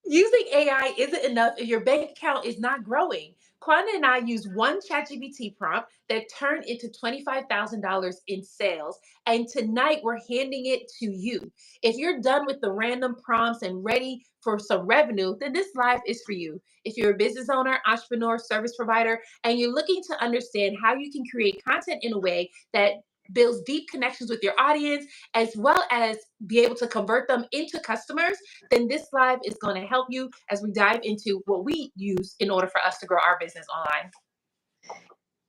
Using AI isn't enough if your bank account is not growing. Quonda and I use one ChatGPT prompt that turned into $25,000 in sales, and tonight we're handing it to you. If you're done with the random prompts and ready for some revenue, then this live is for you. If you're a business owner, entrepreneur, service provider, and you're looking to understand how you can create content in a way that builds deep connections with your audience, as well as be able to convert them into customers, then this live is going to help you as we dive into what we use in order for us to grow our business online.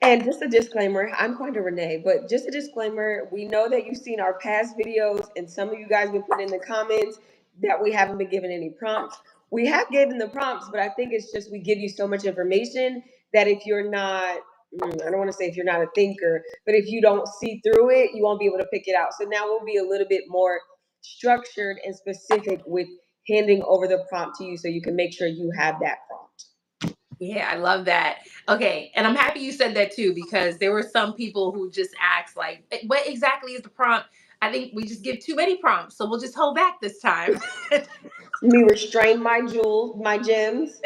And just a disclaimer, I'm Quonda Renee, but just a disclaimer, we know that you've seen our past videos and some of you guys been putting in the comments that we haven't been given any prompts. We have given the prompts, but I think it's just we give you so much information that if you're not, I don't want to say if you're not a thinker, but if you don't see through it, you won't be able to pick it out. So now we'll be a little bit more structured and specific with handing over the prompt to you so you can make sure you have that prompt. Yeah, I love that. Okay, and I'm happy you said that too, because there were some people who just asked, like, what exactly is the prompt? I think we just give too many prompts, so we'll just hold back this time. Me restrain my jewels, my gems.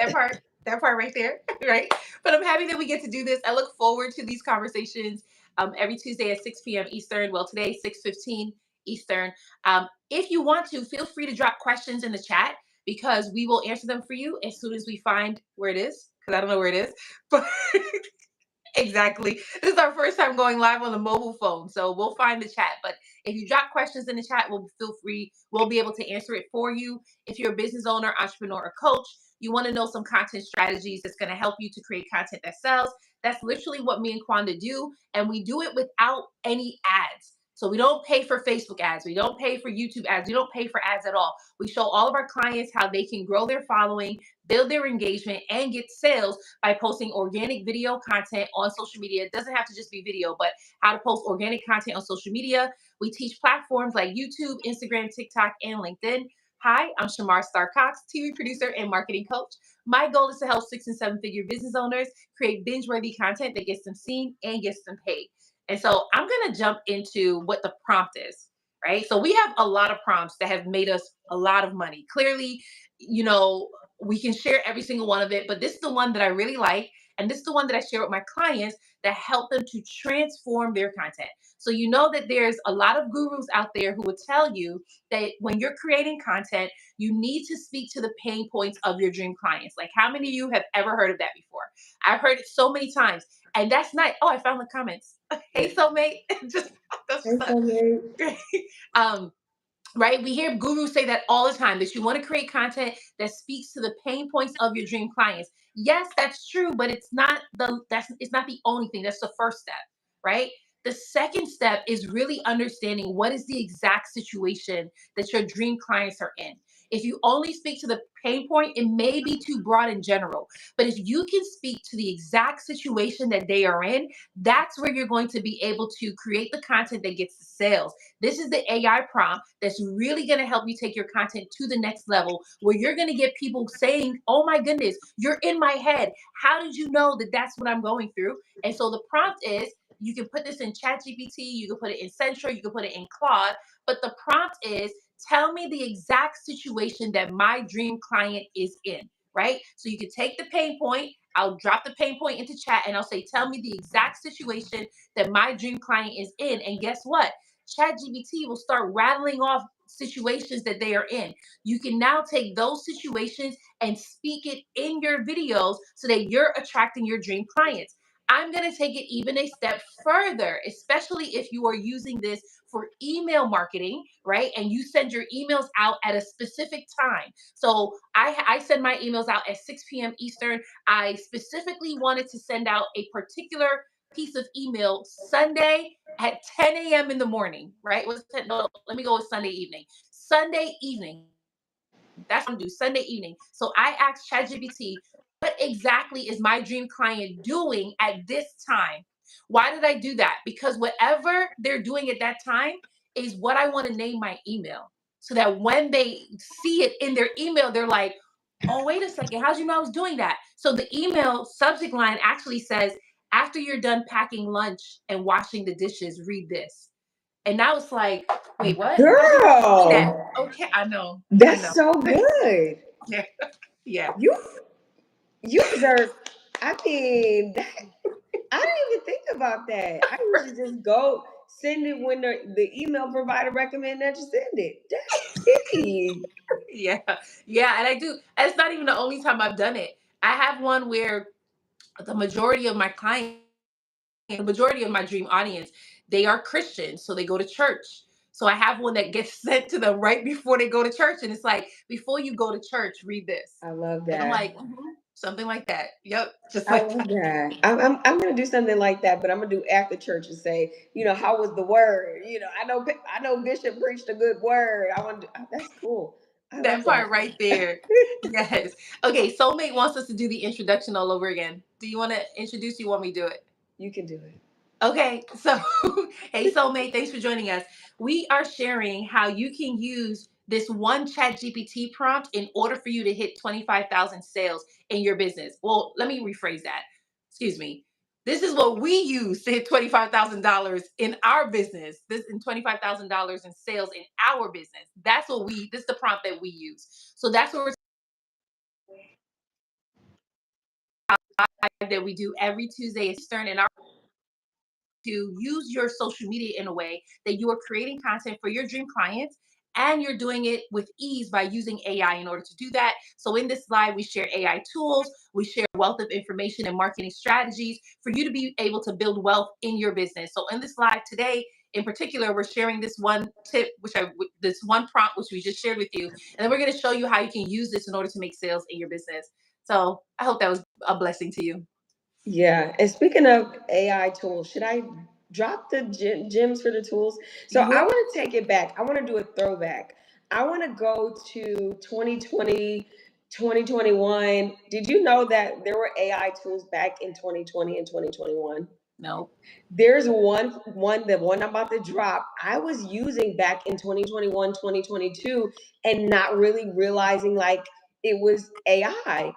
That part right there, right? But I'm happy that we get to do this. I look forward to these conversations every Tuesday at 6 p.m. Eastern. Well, today, 6:15 Eastern. If you want to, feel free to drop questions in the chat because we will answer them for you as soon as we find where it is, because I don't know where it is. But exactly. This is our first time going live on the mobile phone, so we'll find the chat. But if you drop questions in the chat, we'll feel free. We'll be able to answer it for you. If you're a business owner, entrepreneur, or coach, you want to know some content strategies that's going to help you to create content that sells. That's literally what me and Quonda do, and we do it without any ads. So we don't pay for Facebook ads. We don't pay for YouTube ads. We don't pay for ads at all. We show all of our clients how they can grow their following, build their engagement, and get sales by posting organic video content on social media. It doesn't have to just be video, but how to post organic content on social media. We teach platforms like YouTube, Instagram, TikTok, and LinkedIn. Hi, I'm Shamar Star-Cox, TV producer and marketing coach. My goal is to help 6- and 7-figure business owners create binge-worthy content that gets them seen and gets them paid. And so I'm going to jump into what the prompt is, right? So we have a lot of prompts that have made us a lot of money. Clearly, we can share every single one of it, but this is the one that I really like. And this is the one that I share with my clients that help them to transform their content. So you know that there's a lot of gurus out there who will tell you that when you're creating content, you need to speak to the pain points of your dream clients. Like, how many of you have ever heard of that before? I've heard it so many times. And that's not, oh, I found the comments. Hey, soulmate. Just that's Hey, soulmate. great. Right? We hear gurus say that all the time, that you want to create content that speaks to the pain points of your dream clients. Yes, that's true, but it's not the only thing. That's the first step, right? The second step is really understanding what is the exact situation that your dream clients are in. If you only speak to the pain point, it may be too broad in general. But if you can speak to the exact situation that they are in, that's where you're going to be able to create the content that gets the sales. This is the AI prompt that's really going to help you take your content to the next level, where you're going to get people saying, oh my goodness, you're in my head. How did you know that that's what I'm going through? And so the prompt is, you can put this in ChatGPT, you can put it in Central, you can put it in Claude, but the prompt is, tell me the exact situation that my dream client is in, right? So you can take the pain point, I'll drop the pain point into chat and I'll say, tell me the exact situation that my dream client is in. And guess what? ChatGPT will start rattling off situations that they are in. You can now take those situations and speak it in your videos so that you're attracting your dream clients. I'm going to take it even a step further, especially if you are using this for email marketing, right? And you send your emails out at a specific time. So I send my emails out at 6 p.m. Eastern. I specifically wanted to send out a particular piece of email Sunday at 10 a.m. in the morning, right? No, let me go with Sunday evening. Sunday evening. That's what I'm doing, Sunday evening. So I asked ChatGPT, what exactly is my dream client doing at this time? Why did I do that? Because whatever they're doing at that time is what I want to name my email. So that when they see it in their email, they're like, oh, wait a second, how'd you know I was doing that? So the email subject line actually says, after you're done packing lunch and washing the dishes, read this. And now it's like, wait, what? How did you see that? Girl, Okay, I know. I that's know. so good. Yeah. Yeah. You you deserve. I mean, I didn't even think about that. I usually just go send it when the email provider recommend that you send it. That's tea. Yeah. Yeah. And I do. And it's not even the only time I've done it. I have one where the majority of my clients, the majority of my dream audience, they are Christians, so they go to church. So I have one that gets sent to them right before they go to church, and it's like, before you go to church, read this, I love and I'm that. like, something like that. Yep, just I like love that. that. I'm gonna do something like that, but I'm gonna do after church and say, how was the word? I know Bishop preached a good word. I want to, that's cool. I love That part that. right there. Yes. Okay, soulmate wants us to do the introduction all over again. Do you want to introduce? You want me to do it? You can do it. Okay, so hey, soulmate, thanks for joining us. We are sharing how you can use this one chat GPT prompt in order for you to hit 25,000 sales in your business. Well, let me rephrase that. Excuse me. This is what we use to hit $25,000 in our business. This in $25,000 in sales in our business. This is the prompt that we use. So that's what that we do every Tuesday Eastern in our to use your social media in a way that you are creating content for your dream clients and you're doing it with ease by using AI in order to do that. So in this live, we share AI tools, we share wealth of information and marketing strategies for you to be able to build wealth in your business. So in this live today, in particular, we're sharing this one tip, this one prompt, which we just shared with you. And then we're going to show you how you can use this in order to make sales in your business. So I hope that was a blessing to you. Yeah. And speaking of AI tools, should I drop the gems for the tools? So You I will? want to take it back. I want to do a throwback. I want to go to 2020, 2021. Did you know that there were AI tools back in 2020 and 2021? No. There's the one I'm about to drop. I was using back in 2021, 2022, and not really realizing like it was AI.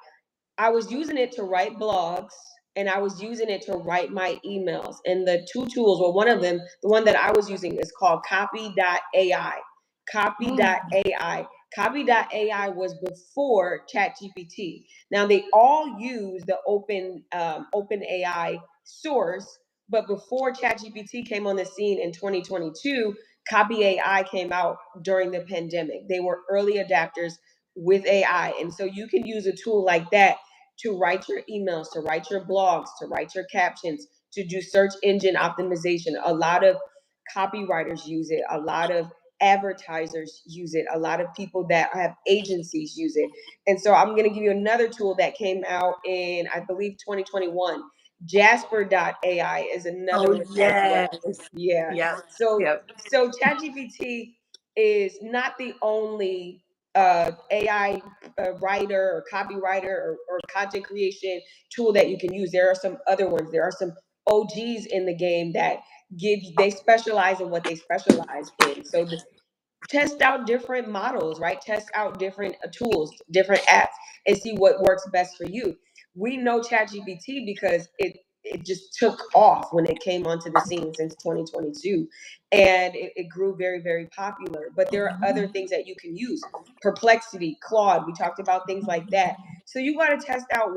I was using it to write blogs and I was using it to write my emails. And the two tools, well, one of them, the one that I was using is called copy.ai. Mm. Copy.ai. Copy.ai was before ChatGPT. Now they all use the open AI source, but before ChatGPT came on the scene in 2022, Copy AI came out during the pandemic. They were early adapters with AI. And so you can use a tool like that to write your emails, to write your blogs, to write your captions, to do search engine optimization. A lot of copywriters use it, a lot of advertisers use it, a lot of people that have agencies use it. And so I'm going to give you another tool that came out in, I believe, 2021. Jasper.ai is another Oh one as well. yes. Yeah. Yep. So Yep. so ChatGPT is not the only AI writer or copywriter or content creation tool that you can use. There are some other ones. There are some OGs in the game that they specialize in what they specialize in. So test out different models, right? Test out different tools, different apps, and see what works best for you. We know ChatGPT because it just took off when it came onto the scene since 2022, and it grew very, very popular. But there are other things that you can use. Perplexity, Claude, we talked about things like that. So you got to test out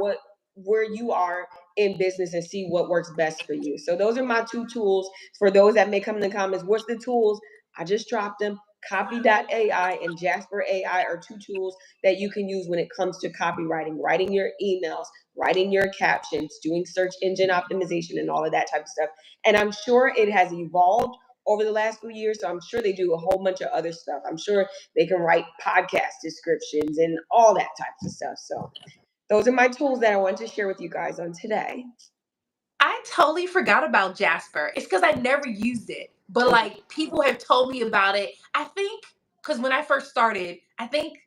where you are in business and see what works best for you. So those are my two tools. For those that may come in the comments, what's the tools? I just dropped them. Copy.ai and Jasper AI are two tools that you can use when it comes to copywriting, writing your emails, writing your captions, doing search engine optimization, and all of that type of stuff. And I'm sure it has evolved over the last few years. So I'm sure they do a whole bunch of other stuff. I'm sure they can write podcast descriptions and all that types of stuff. So those are my tools that I want to share with you guys on today. I totally forgot about Jasper. It's because I never used it. But like people have told me about it. I think because when I first started, I think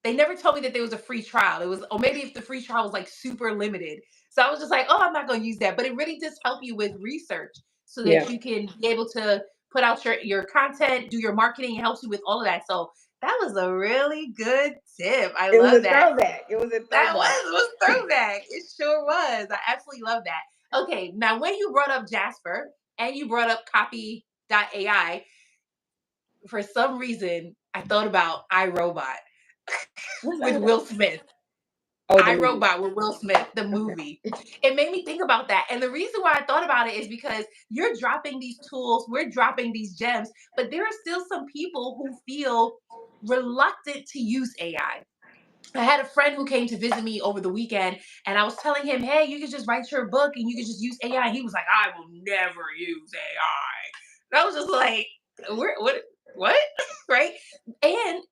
they never told me that there was a free trial. It was, or maybe if the free trial was like super limited. So I was just like, oh, I'm not going to use that. But it really does help you with research so Yeah. that you can be able to put out your content, do your marketing. It helps you with all of that. So that was a really good tip. I It was love a that. throwback. It was a That throwback. was throwback. It sure was. I absolutely love that. Okay, now when you brought up Jasper and you brought up copy.ai, for some reason, I thought about iRobot What's with that? Will Smith. Oh, the movie. iRobot with Will Smith, the Okay. movie. It made me think about that. And the reason why I thought about it is because you're dropping these tools, we're dropping these gems, but there are still some people who feel reluctant to use AI. I had a friend who came to visit me over the weekend, and I was telling him, "Hey, you could just write your book and you could just use AI." He was like, "I will never use AI." And I was just like, What? Right? And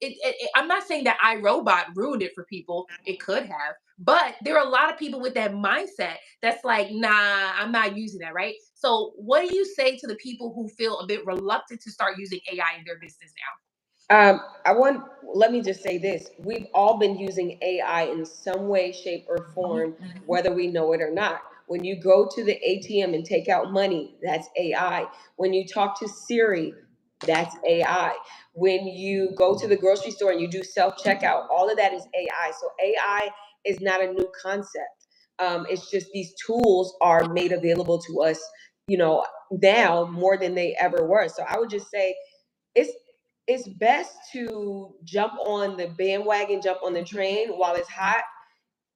I'm not saying that iRobot ruined it for people. It could have, but there are a lot of people with that mindset that's like, "Nah, I'm not using that." Right? So, what do you say to the people who feel a bit reluctant to start using AI in their business I want. Let me just say this: we've all been using AI in some way, shape, or now? form, whether we know it or not. When you go to the ATM and take out money, that's AI. When you talk to Siri, that's AI. When you go to the grocery store and you do self checkout, all of that is AI. So AI is not a new concept. It's just these tools are made available to us, you know, now more than they ever were. So I would just say it's it's best to jump on the bandwagon, jump on the train while it's hot,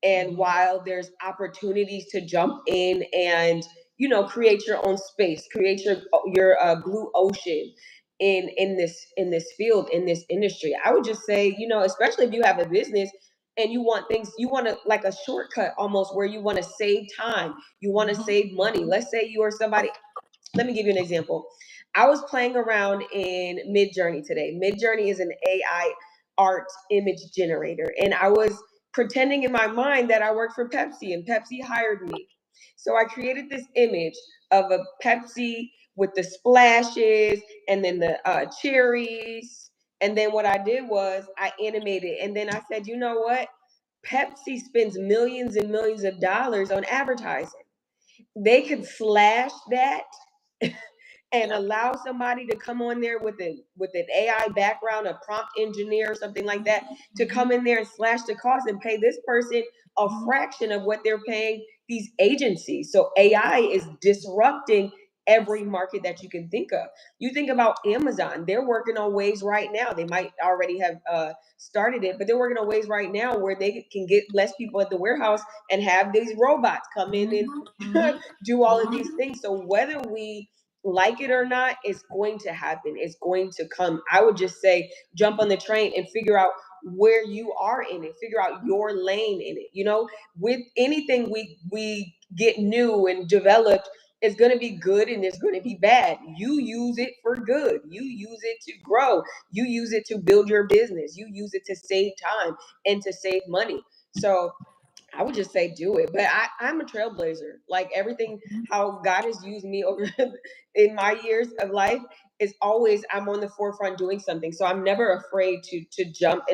and while there's opportunities to jump in and create your own space, create your blue ocean in this field, in this industry. I would just say, especially if you have a business and you want things, you want to like a shortcut almost, where you want to save time, you want to save money. Let's say you are somebody. Let me give you an example. I was playing around in Midjourney today. Midjourney is an AI art image generator, and I was pretending in my mind that I worked for Pepsi, and Pepsi hired me. So I created this image of a Pepsi with the splashes and then the cherries. And then what I did was I animated, and then I said, you know what? Pepsi spends millions and millions of dollars on advertising. They could slash that and Yep. allow somebody to come on there with an AI background, a prompt engineer or something like that, to come in there and slash the cost and pay this person a fraction of what they're paying these agencies. So AI is disrupting every market that you can think of. You think about Amazon; they're working on ways right now. They might already have started it, but they're working on ways right now where they can get less people at the warehouse and have these robots come in and do all of these things. So whether we like it or not, it's going to happen. It's going to come. I would just say jump on the train and figure out where you are in it. Figure out your lane in it. With anything we get new and developed, it's going to be good and it's going to be bad. You use it for good. You use it to grow. You use it to build your business. You use it to save time and to save money. So I would just say do it. But I'm a trailblazer. Like everything, how God has used me over in my years of life is always I'm on the forefront doing something. So I'm never afraid to jump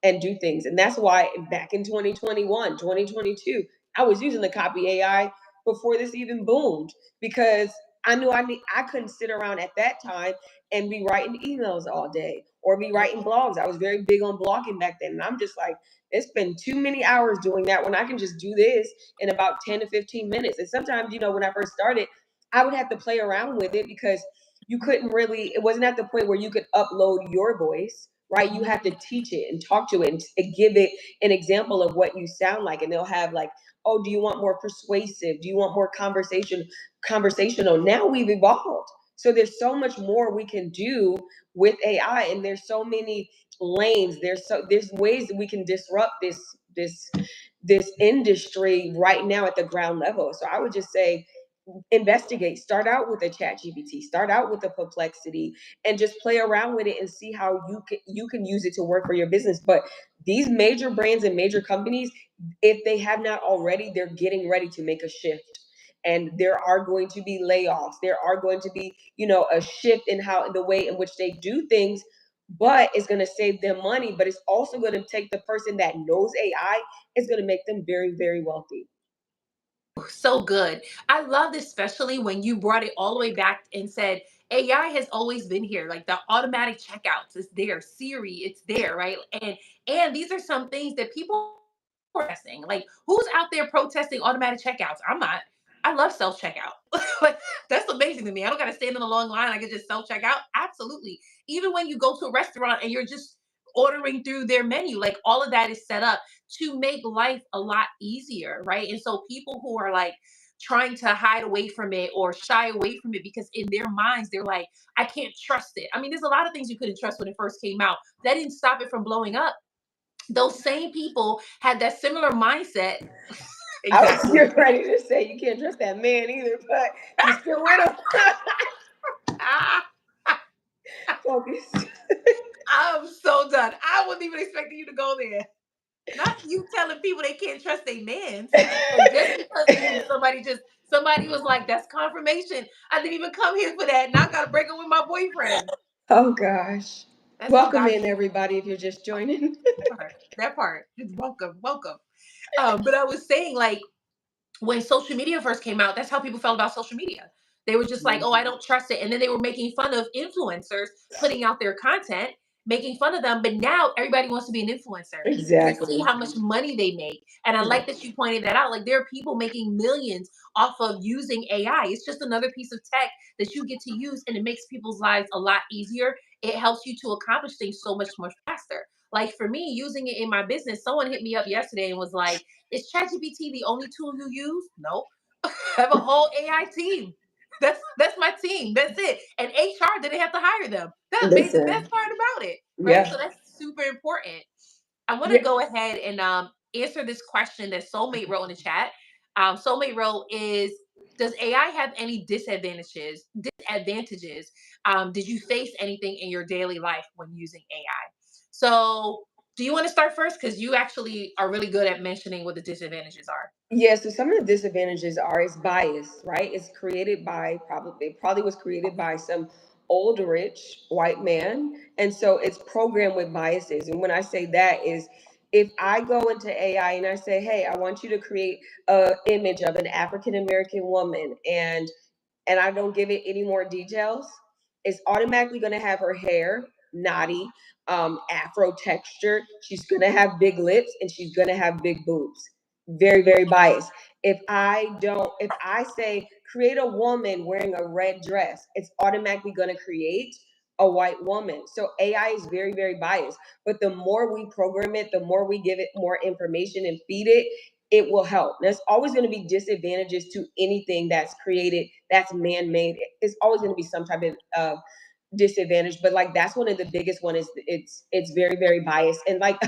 and do things. And that's why back in 2021, 2022, I was using the copy AI before this even boomed, because I knew I couldn't sit around at that time and be writing emails all day or be writing blogs. I was very big on blogging back then. And I'm just like, it's been too many hours doing that when I can just do this in about 10 to 15 minutes. And sometimes, when I first started, I would have to play around with it because you couldn't really, it wasn't at the point where you could upload your voice, right? You have to teach it and talk to it and give it an example of what you sound like. And they'll have like, oh, do you want more persuasive? Do you want more conversational? Now we've evolved. So there's so much more we can do with AI, and there's so many lanes. There's ways that we can disrupt this industry right now at the ground level. So I would just say investigate. Start out with a ChatGPT, start out with a Perplexity, and just play around with it and see how you can use it to work for your business. But these major brands and major companies, if they have not already, they're getting ready to make a shift. And there are going to be layoffs. There are going to be, a shift in the way in which they do things, but it's going to save them money. But it's also going to take the person that knows AI, it's going to make them very, very wealthy. So good. I love this, especially when you brought it all the way back and said AI has always been here. Like the automatic checkouts is there, Siri, it's there, right? And these are some things that people are protesting. Like who's out there protesting automatic checkouts? I'm not. I love self checkout. Like, that's amazing to me. I don't got to stand in a long line. I can just self checkout. Absolutely. Even when you go to a restaurant and you're just ordering through their menu, like all of that is set up to make life a lot easier, right? And so people who are like trying to hide away from it or shy away from it because in their minds they're like, I can't trust it. I mean, there's a lot of things you couldn't trust when it first came out. That didn't stop it from blowing up. Those same people had that similar mindset. I was Exactly. getting ready to say you can't trust that man either, but you still with him. Focus. I'm so done. I wasn't even expecting you to go there. Not you telling people they can't trust their mans. And just because somebody was like, that's confirmation. I didn't even come here for that. Now I gotta break up with my boyfriend. Oh gosh. That's how Welcome God in everybody if you're just joining. that part. Just welcome, welcome. But I was saying, like, when social media first came out, that's how people felt about social media. They were just like, oh, I don't trust it. And then they were making fun of influencers putting out their content, making fun of them. But now everybody wants to be an influencer. You see Exactly. how much money they make. And I like that you pointed that out. Like, there are people making millions off of using AI. It's just another piece of tech that you get to use, and it makes people's lives a lot easier. It helps you to accomplish things so much more faster. Like for me, using it in my business, someone hit me up yesterday and was like, is ChatGPT the only tool you use? No. I have a whole AI team. That's my team. That's it. And HR didn't have to hire them. That made the Listen. best part about it, right? Yeah. So that's super important. I want to Yeah. go ahead and answer this question that Soulmate wrote in the chat. Soulmate wrote is, does AI have any disadvantages? Disadvantages? Did you face anything in your daily life when using AI? So, do you want to start first? Because you actually are really good at mentioning what the disadvantages are. Yeah, so some of the disadvantages are it's bias, right? It's created by it probably was created by some old rich white man. And so it's programmed with biases. And when I say that is if I go into AI and I say, hey, I want you to create a image of an African American woman and I don't give it any more details, it's automatically going to have her hair knotty, afro texture. She's going to have big lips and she's going to have big boobs. Very, very biased. If I say create a woman wearing a red dress, it's automatically going to create a white woman. So AI is very, very biased. But the more we program it, the more we give it more information and feed it, it will help. There's always going to be disadvantages to anything that's created, that's man-made. It's always going to be some type of disadvantage. But like that's one of the biggest one is it's very, very biased. And like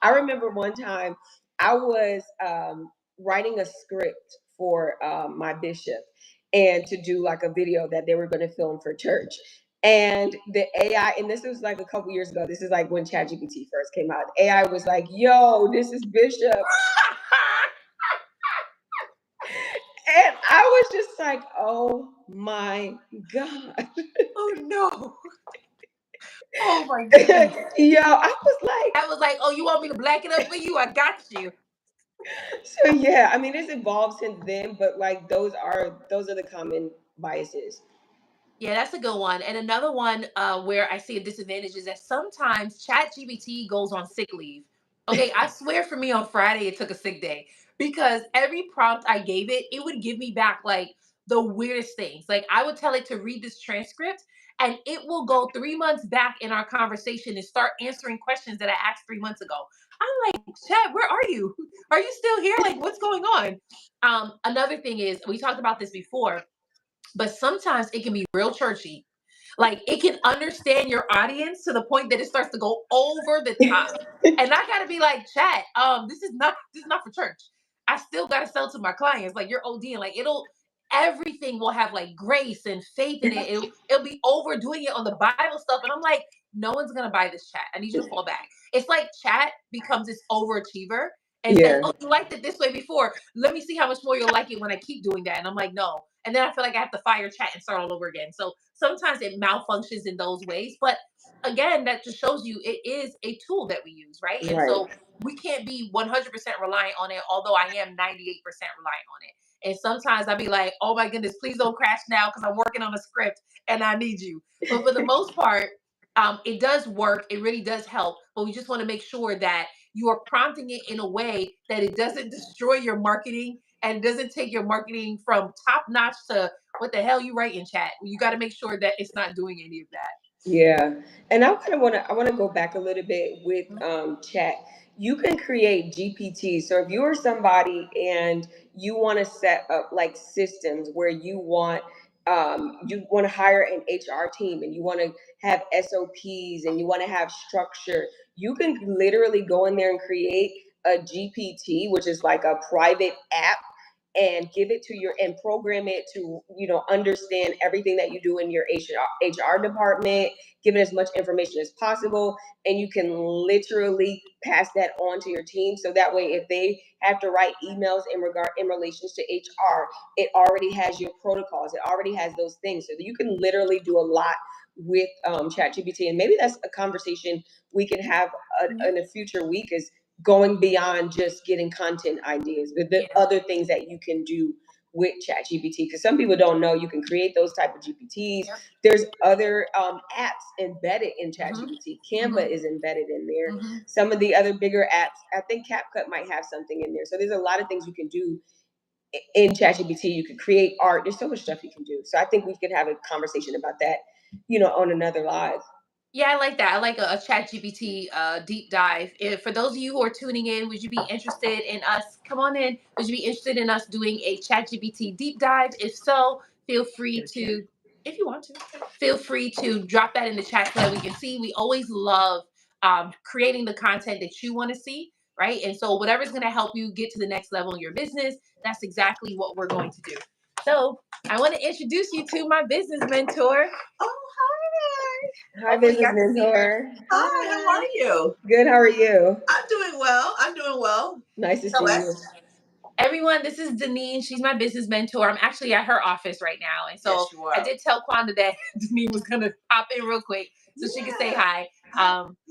I remember one time I was writing a script for my bishop and to do like a video that they were going to film for church. And the AI, and this was like a couple years ago. This is like when ChatGPT first came out. AI was like, "Yo, this is Bishop," and I was just like, "Oh my god!" Oh no. Oh my goodness. Yo, I was like, I was like, oh, you want me to black it up for you? I got you. so yeah. I mean, it's evolved since then, but like those are the common biases. Yeah, that's a good one. And another one where I see a disadvantage is that sometimes ChatGPT goes on sick leave. Okay, I swear for me on Friday it took a sick day because every prompt I gave it, it would give me back like the weirdest things. Like I would tell it to read this transcript and it will go 3 months back in our conversation and start answering questions that I asked 3 months ago. I'm like, Chat, where are you? Are you still here? Like, what's going on? Another thing is, we talked about this before, but sometimes it can be real churchy. Like it can understand your audience to the point that it starts to go over the top. And I gotta be like, chat, this is not for church. I still gotta sell to my clients. Like you're ODing. Like everything will have like grace and faith in it. It'll be overdoing it on the Bible stuff. And I'm like, no one's gonna buy this, chat. I need you to fall back. It's like chat becomes this overachiever and says, Yeah. oh, you liked it this way before. Let me see how much more you'll like it when I keep doing that. And I'm like, no. And then I feel like I have to fire chat and start all over again. So sometimes it malfunctions in those ways. But again, that just shows you it is a tool that we use, right? And Right. so we can't be 100% reliant on it, although I am 98% reliant on it. And sometimes I'll be like, oh my goodness, please don't crash now because I'm working on a script and I need you. But for the most part, it does work. It really does help. But we just want to make sure that you are prompting it in a way that it doesn't destroy your marketing and it doesn't take your marketing from top notch to what the hell you write in chat. You got to make sure that it's not doing any of that. Yeah, and I want to go back a little bit with chat. You can create GPT. So if you are somebody and you want to set up like systems where you want to hire an HR team and you want to have SOPs and you want to have structure, you can literally go in there and create a GPT, which is like a private app, and give it to your and program it to understand everything that you do in your HR department. Give it as much information as possible, and you can literally pass that on to your team, so that way if they have to write emails in relations to HR, it already has your protocols, it already has those things, so that you can literally do a lot with ChatGPT. And maybe that's a conversation we can have in a future week, is going beyond just getting content ideas, but the other things that you can do with ChatGPT. Because some people don't know you can create those type of GPTs. Yep. There's other apps embedded in ChatGPT. Mm-hmm. Canva is embedded in there. Mm-hmm. Some of the other bigger apps, I think CapCut might have something in there. So there's a lot of things you can do in ChatGPT. You could create art. There's so much stuff you can do. So I think we could have a conversation about that, on another live. Yeah, I like that. I like a ChatGPT deep dive. If, for those of you who are tuning in, would you be interested in us? Come on in. Would you be interested in us doing a ChatGPT deep dive? If so, feel free to, if you want to, feel free to drop that in the chat so that we can see. We always love creating the content that you want to see, right? And so whatever's going to help you get to the next level in your business, that's exactly what we're going to do. So I want to introduce you to my business mentor. Oh, hi. Hi, business mentor. Hi, how are you? Good. How are you? I'm doing well. Nice to see you. Everyone, this is Deneen. She's my business mentor. I'm actually at her office right now. And so Yes, you are. I did tell Quonda that Deneen was going to pop in real quick so she could say hi.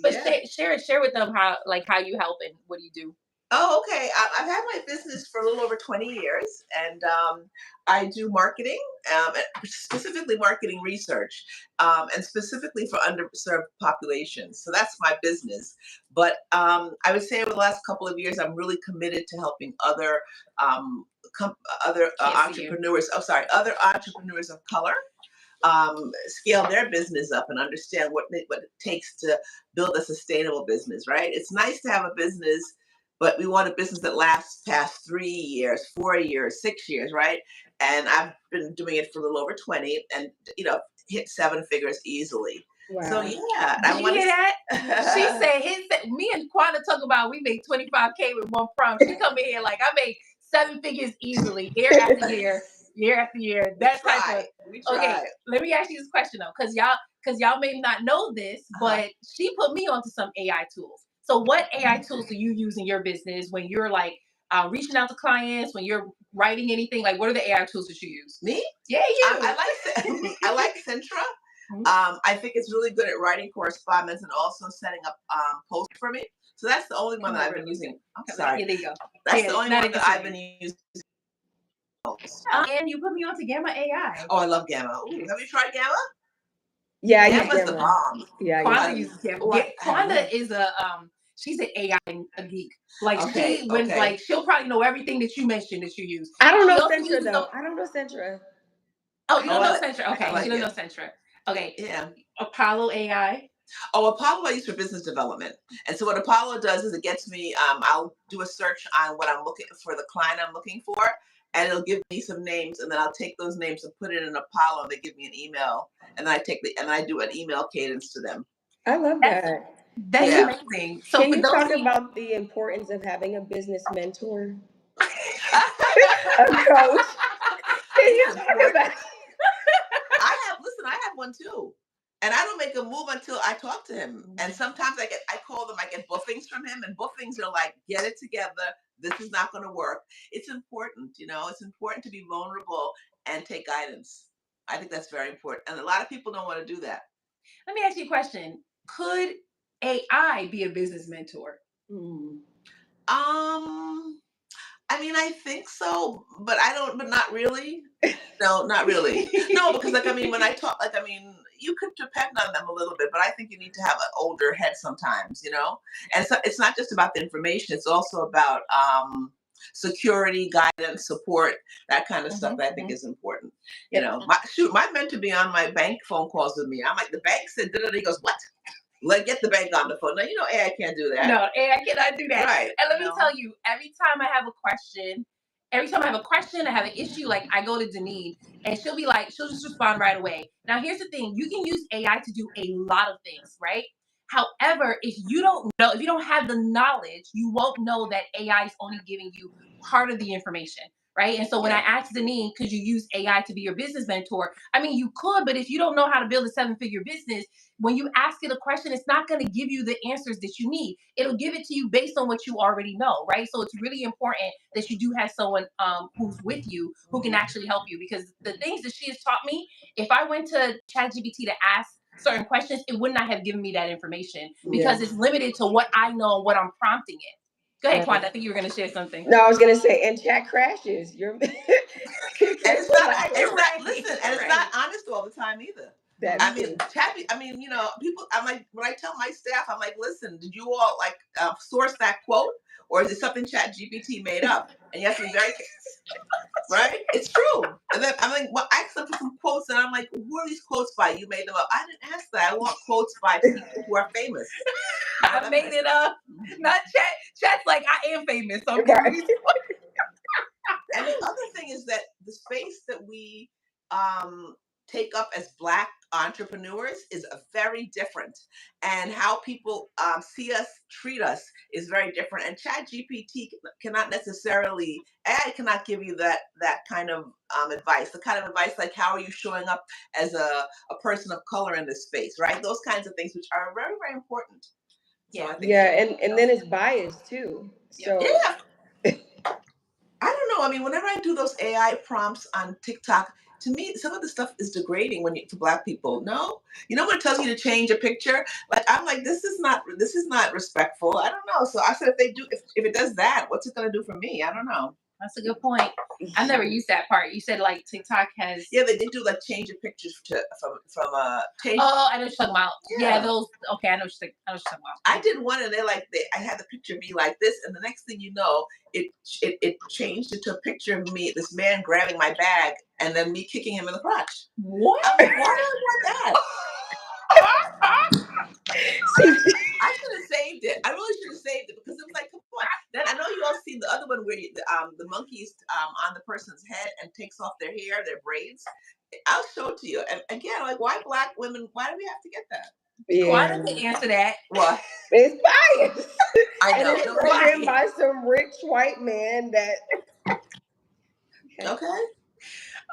But share with them how you help and what do you do? Oh, okay. I've had my business for a little over 20 years, and I do marketing, specifically marketing research, and specifically for underserved populations. So that's my business. But I would say over the last couple of years, I'm really committed to helping other entrepreneurs. Oh, sorry, other entrepreneurs of color scale their business up and understand what it takes to build a sustainable business. Right? It's nice to have a business, but we want a business that lasts past 3 years, 4 years, 6 years, right? And I've been doing it for a little over 20, and hit 7 figures easily. Wow. So yeah, Did you hear that? She said, me and Quonda talk about we make 25K with one prompt. She come in here like I make 7 figures easily year after year. Year after year, that type of. Okay, let me ask you this question though, because y'all may not know this, but she put me onto some AI tools. So, what AI tools do you use in your business when you're like reaching out to clients, when you're writing anything? Like, what are the AI tools that you use? Me? Yeah, you. I like Centra. I think it's really good at writing correspondence and also setting up posts for me. So that's the only one that I've been using. I'm sorry. Yeah, there you go. That's the only one that I've been using. And you put me onto Gamma AI. Oh, I love Gamma. Ooh, have you tried Gamma? Yeah, Gamma's the bomb. Yeah, Quonda uses Gamma. Quonda is she's an AI geek. Like she'll probably know everything that you mentioned that you use. I don't know Centra though. I don't know Centra. Oh, you don't know Centra? Okay, she don't know Centra. Okay, yeah. apollo.ai. Oh, Apollo I use for business development. And so what Apollo does is it gets me, I'll do a search on what I'm looking for, the client I'm looking for, and it'll give me some names, and then I'll take those names and put it in Apollo. They give me an email, and then I do an email cadence to them. I love that. That's amazing. So can you talk about the importance of having a business mentor? A coach. Can you talk about I have one too. And I don't make a move until I talk to him. And sometimes I call them, I get buffings from him, and buffings are like, get it together. This is not going to work. It's important, it's important to be vulnerable and take guidance. I think that's very important. And a lot of people don't want to do that. Let me ask you a question. Could AI be a business mentor? I mean, I think so, but not really. No, not really. No, because when I talk, you could depend on them a little bit, but I think you need to have an older head sometimes, And so it's not just about the information; it's also about security, guidance, support, that kind of stuff that I think is important. You know, my mentor be on my bank phone calls with me. I'm like, the bank said, he goes, what? Let get the bank on the phone. Now, you know, AI can't do that. No, AI cannot do that. Right. And let me tell you, every time I have a question, I have an issue, like I go to Denise and she'll just respond right away. Now, here's the thing. You can use AI to do a lot of things, right? However, if you don't have the knowledge, you won't know that AI is only giving you part of the information, right? And so when I asked Denise, could you use AI to be your business mentor? I mean, you could, but if you don't know how to build a 7-figure business, when you ask it a question, it's not going to give you the answers that you need. It'll give it to you based on what you already know, right? So it's really important that you do have someone who's with you who can actually help you, because the things that she has taught me, if I went to ChatGPT to ask certain questions, it would not have given me that information because it's limited to what I know and what I'm prompting it. Go ahead, Quonda. I think you were going to share something. No, I was going to say, and chat crashes. You're and it's not honest all the time either. I mean, you know, people. I'm like, when I tell my staff, I'm like, listen, did you all like source that quote, or is it something ChatGPT made up? And you have to be very right. It's true. And then I'm like, well, I asked them for some quotes, and I'm like, who are these quotes by? You made them up. I didn't ask that. I want quotes by people who are famous. I made it up. Not Chat. Chat's like, I am famous. So and the other thing is that the space that we take up as Black entrepreneurs is very different, and how people see us, treat us is very different. And ChatGPT cannot necessarily, AI cannot give you that kind of advice. The kind of advice like, how are you showing up as a person of color in this space, right? Those kinds of things, which are very, very important. So I think and then it's biased too. So I don't know. I mean, whenever I do those AI prompts on TikTok, to me, some of the stuff is degrading to Black people. No, you know, when it tells you to change a picture, like I'm like, this is not respectful. I don't know. So I said, if it does that, what's it going to do for me? I don't know. That's a good point. I never used that part. You said like TikTok has. Yeah, they did do like change of pictures from change. Oh, I know what you're talking about. Yeah, those. Okay, I know what you're talking about. I did one, and I had the picture be like this, and the next thing you know, it changed into a picture of me, this man grabbing my bag, and then me kicking him in the crotch. What? I'm like, why do I want that? I should have saved it. I really should have saved it, because it was like, come on. Then I know you all seen the other one where the monkey's on the person's head and takes off their hair, their braids. I'll show it to you. And again, like, why Black women? Why do we have to get that? Why don't they answer that? What? It's biased. I know. And it's programmed by some rich white man that. Okay.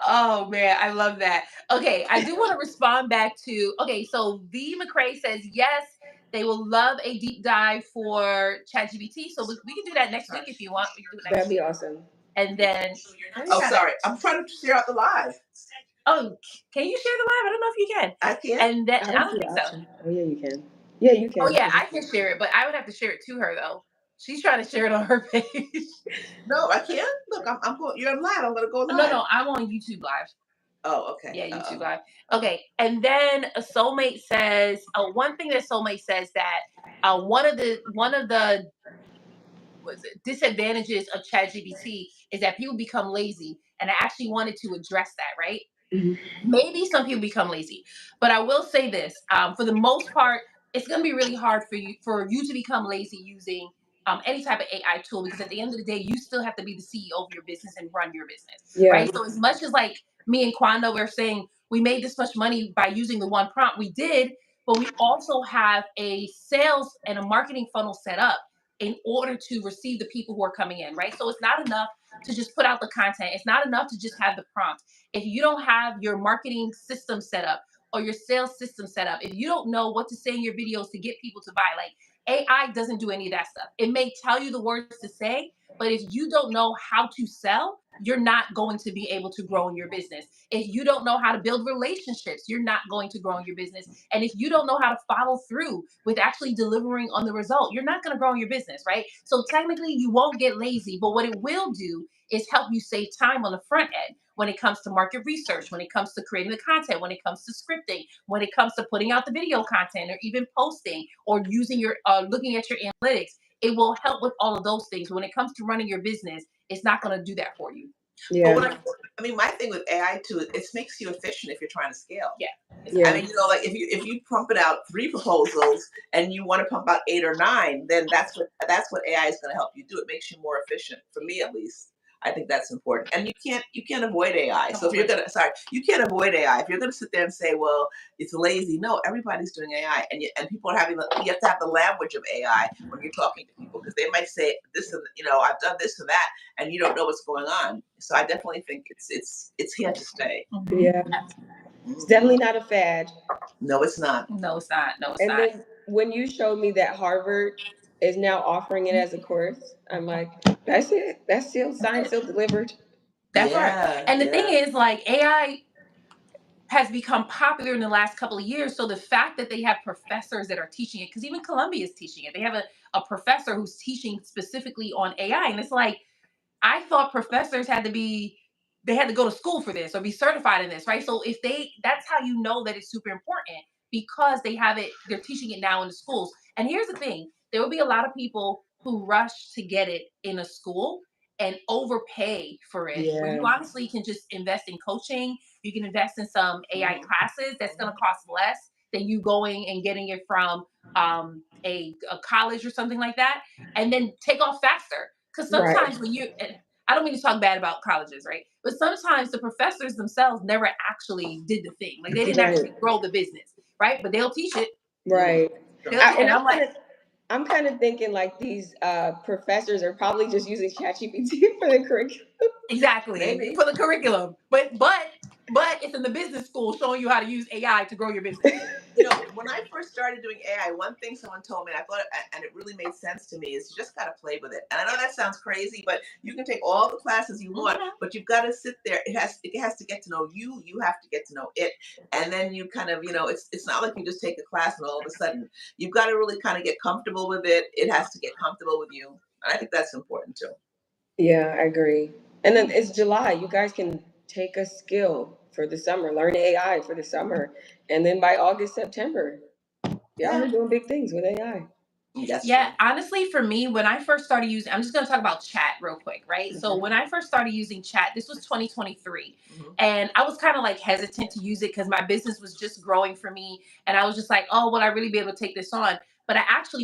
Oh man, I love that. Okay, I do want to respond back to. Okay, so V McCrae says yes, they will love a deep dive for ChatGPT. So we can do that next week if you want. We can do it next That'd be week. awesome. And then, sorry, I'm trying to share out the live. Oh, can you share the live? I don't know if you can. I can. And then I don't think so. Oh yeah, you can. Yeah, you can. Oh yeah, I can share it, but I would have to share it to her though. She's trying to share it on her page. No, I can't. Look, I'm going. You're live. I'm going to go live. No, I'm on YouTube Live. Oh, okay. Yeah, YouTube Live. Okay, and then a Soulmate says one thing that Soulmate says that one of the disadvantages of ChatGPT is that people become lazy, and I actually wanted to address that. Right? Mm-hmm. Maybe some people become lazy, but I will say this: for the most part, it's going to be really hard for you to become lazy using any type of AI tool, because at the end of the day, you still have to be the CEO of your business and run your business, right? So as much as like me and Quonda were saying we made this much money by using the one prompt, we did, but we also have a sales and a marketing funnel set up in order to receive the people who are coming in, right? So it's not enough to just put out the content. It's not enough to just have the prompt. If you don't have your marketing system set up or your sales system set up, if you don't know what to say in your videos to get people to buy, like AI doesn't do any of that stuff. It may tell you the words to say, but if you don't know how to sell, you're not going to be able to grow in your business. If you don't know how to build relationships, you're not going to grow in your business. And if you don't know how to follow through with actually delivering on the result, you're not going to grow in your business, right? So technically you won't get lazy, but what it will do is help you save time on the front end when it comes to market research, when it comes to creating the content, when it comes to scripting, when it comes to putting out the video content or even posting or using your looking at your analytics. it will help with all of those things. When it comes to running your business, it's not going to do that for you. Yeah. But I mean, my thing with AI too, it makes you efficient if you're trying to scale. Yeah. I mean, like if you pump it out 3 proposals and you want to pump out 8 or 9, then that's what AI is going to help you do. It makes you more efficient. For me, at least, I think that's important. And you can't avoid AI. So if you're you can't avoid AI. If you're gonna sit there and say, well, it's lazy, no, everybody's doing AI, and people are you have to have the language of AI when you're talking to people, because they might say this and I've done this and that, and you don't know what's going on. So I definitely think it's here to stay. Yeah. It's definitely not a fad. No, it's not. No, it's not. No, it's And not. then when you showed me that Harvard is now offering it as a course, I'm like, that's it. That's still signed, still delivered. That's right. And the thing is, like, AI has become popular in the last couple of years. So the fact that they have professors that are teaching it, because even Columbia is teaching it, they have a professor who's teaching specifically on AI. And it's like, I thought professors had to go to school for this or be certified in this, right? So that's how you know that it's super important, because they're teaching it now in the schools. And here's the thing, there will be a lot of people who rush to get it in a school and overpay for it. Yeah. Where you honestly can just invest in coaching. You can invest in some AI classes that's going to cost less than you going and getting it from a college or something like that, and then take off faster. Because sometimes I don't mean to talk bad about colleges, right? But sometimes the professors themselves never actually did the thing. Like, they didn't actually grow the business, right? But they'll teach it. Right. And I'm like, I'm kind of thinking like these professors are probably just using ChatGPT for the curriculum. exactly. Maybe. For the curriculum. But it's in the business school showing you how to use AI to grow your business. When I first started doing AI, one thing someone told me, and I thought, and it really made sense to me, is you just got to play with it. And I know that sounds crazy, but you can take all the classes you want, but you've got to sit there. It has to get to know you. You have to get to know it, and then you kind of, it's not like you just take a class and all of a sudden you've got to really kind of get comfortable with it. It has to get comfortable with you, and I think that's important too. Yeah, I agree. And then it's July. You guys can take a skill for the summer, learn AI for the summer, and then by August, September, y'all are doing big things with AI. Honestly, for me, when I first started using, I'm just going to talk about chat real quick, right? So when I first started using chat, this was 2023. And I was kind of like hesitant to use it because my business was just growing for me. And I was just like, oh, will I really be able to take this on? But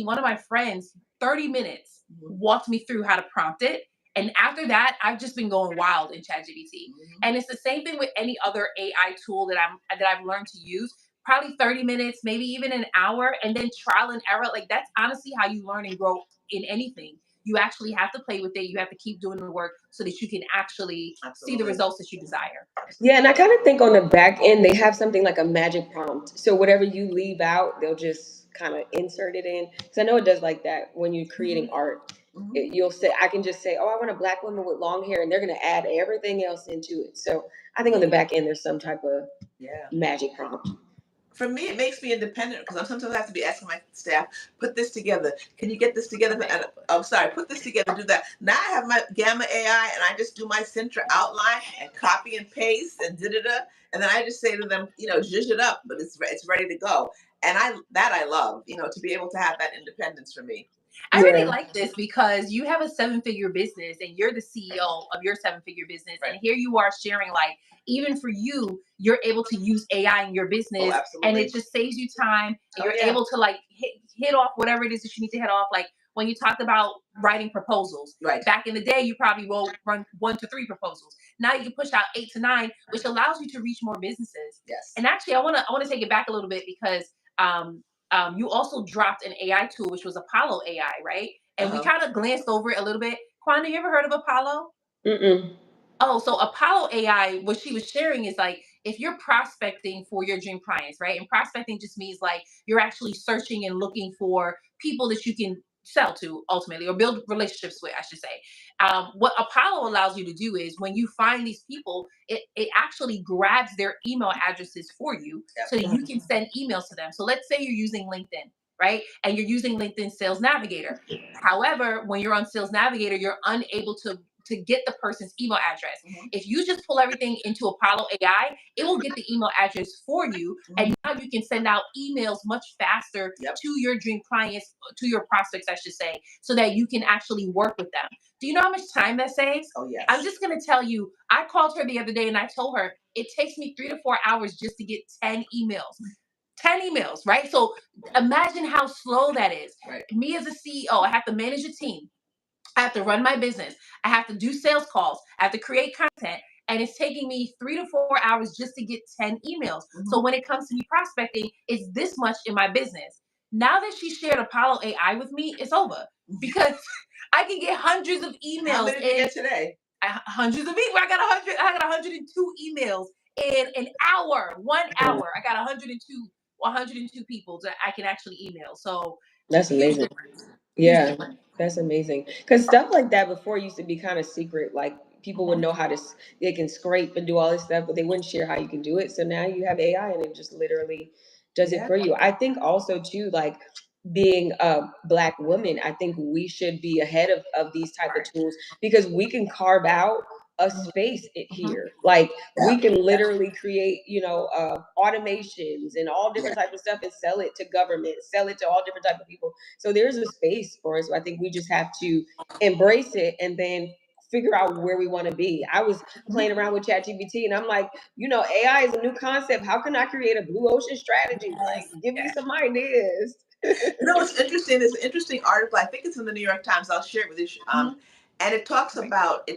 one of my friends, 30 minutes, walked me through how to prompt it. And after that, I've just been going wild in ChatGPT. And it's the same thing with any other AI tool that I've learned to use. Probably 30 minutes, maybe even an hour, and then trial and error. Like, that's honestly how you learn and grow in anything. You actually have to play with it. You have to keep doing the work so that you can actually see the results that you desire. Yeah, and I kind of think on the back end, they have something like a magic prompt. So whatever you leave out, they'll just kind of insert it in. Because I know it does like that when you're creating art. You'll say, I can just say, oh, I want a black woman with long hair, and they're going to add everything else into it. So I think on the back end, there's some type of magic prompt. For me, it makes me independent because sometimes I have to be asking my staff, put this together. Can you get this together? Put this together, do that. Now I have my Gamma AI and I just do my Centra outline and copy and paste and da-da-da. And then I just say to them, zhuzh it up, but it's ready to go. And I love, to be able to have that independence for me. I really like this because you have a 7-figure business and you're the CEO of your 7-figure business. Right. And here you are sharing, like, even for you, you're able to use AI in your business, and it just saves you time. And you're able to, like, hit off whatever it is that you need to hit off. Like, when you talked about writing proposals, back in the day, you probably run 1 to 3 proposals. Now you can push out 8 to 9, which allows you to reach more businesses. Yes. And actually, I want to take it back a little bit because you also dropped an AI tool, which was Apollo AI, right? And we kind of glanced over it a little bit. Quonda, you ever heard of Apollo? Oh, so Apollo AI, what she was sharing is, like, if you're prospecting for your dream clients, right? And prospecting just means, like, you're actually searching and looking for people that you can sell to ultimately, or build relationships with, I should say. What Apollo allows you to do is, when you find these people, it actually grabs their email addresses for you so that you can send emails to them. So let's say you're using LinkedIn, right? And you're using LinkedIn Sales Navigator. However, when you're on Sales Navigator, you're unable to to get the person's email address. If you just pull everything into Apollo AI, it will get the email address for you. And now you can send out emails much faster to your dream clients, to your prospects, I should say, so that you can actually work with them. Do you know how much time that saves? Oh, yes. I'm just going to tell you, I called her the other day and I told her it takes me 3 to 4 hours just to get 10 emails. 10 emails, right? So imagine how slow that is. Right. Me as a CEO, I have to manage a team. I have to run my business. I have to do sales calls. I have to create content. And it's taking me 3 to 4 hours just to get 10 emails. So when it comes to me prospecting, it's this much in my business. Now that she shared Apollo AI with me, it's over because I can get hundreds of emails. How many did you get today? Hundreds of emails. I got 102 emails in an hour, 1 hour. I got 102 people that I can actually email. So That's amazing. Yeah, that's amazing. Because stuff like that before used to be kind of secret. Like people would know how to, they can scrape and do all this stuff, but they wouldn't share how you can do it. So now you have AI and it just literally does it for you. I think also too, like being a Black woman, I think we should be ahead of these type of tools because we can carve out a space here. Like we can literally create, automations and all different type of stuff and sell it to government, sell it to all different type of people. So there's a space for us. I think we just have to embrace it and then figure out where we want to be. I was playing around with ChatGPT and I'm like, AI is a new concept. How can I create a blue ocean strategy? Like, give me some ideas. It's interesting. There's an interesting article. I think it's in the New York Times. I'll share it with you. And it talks about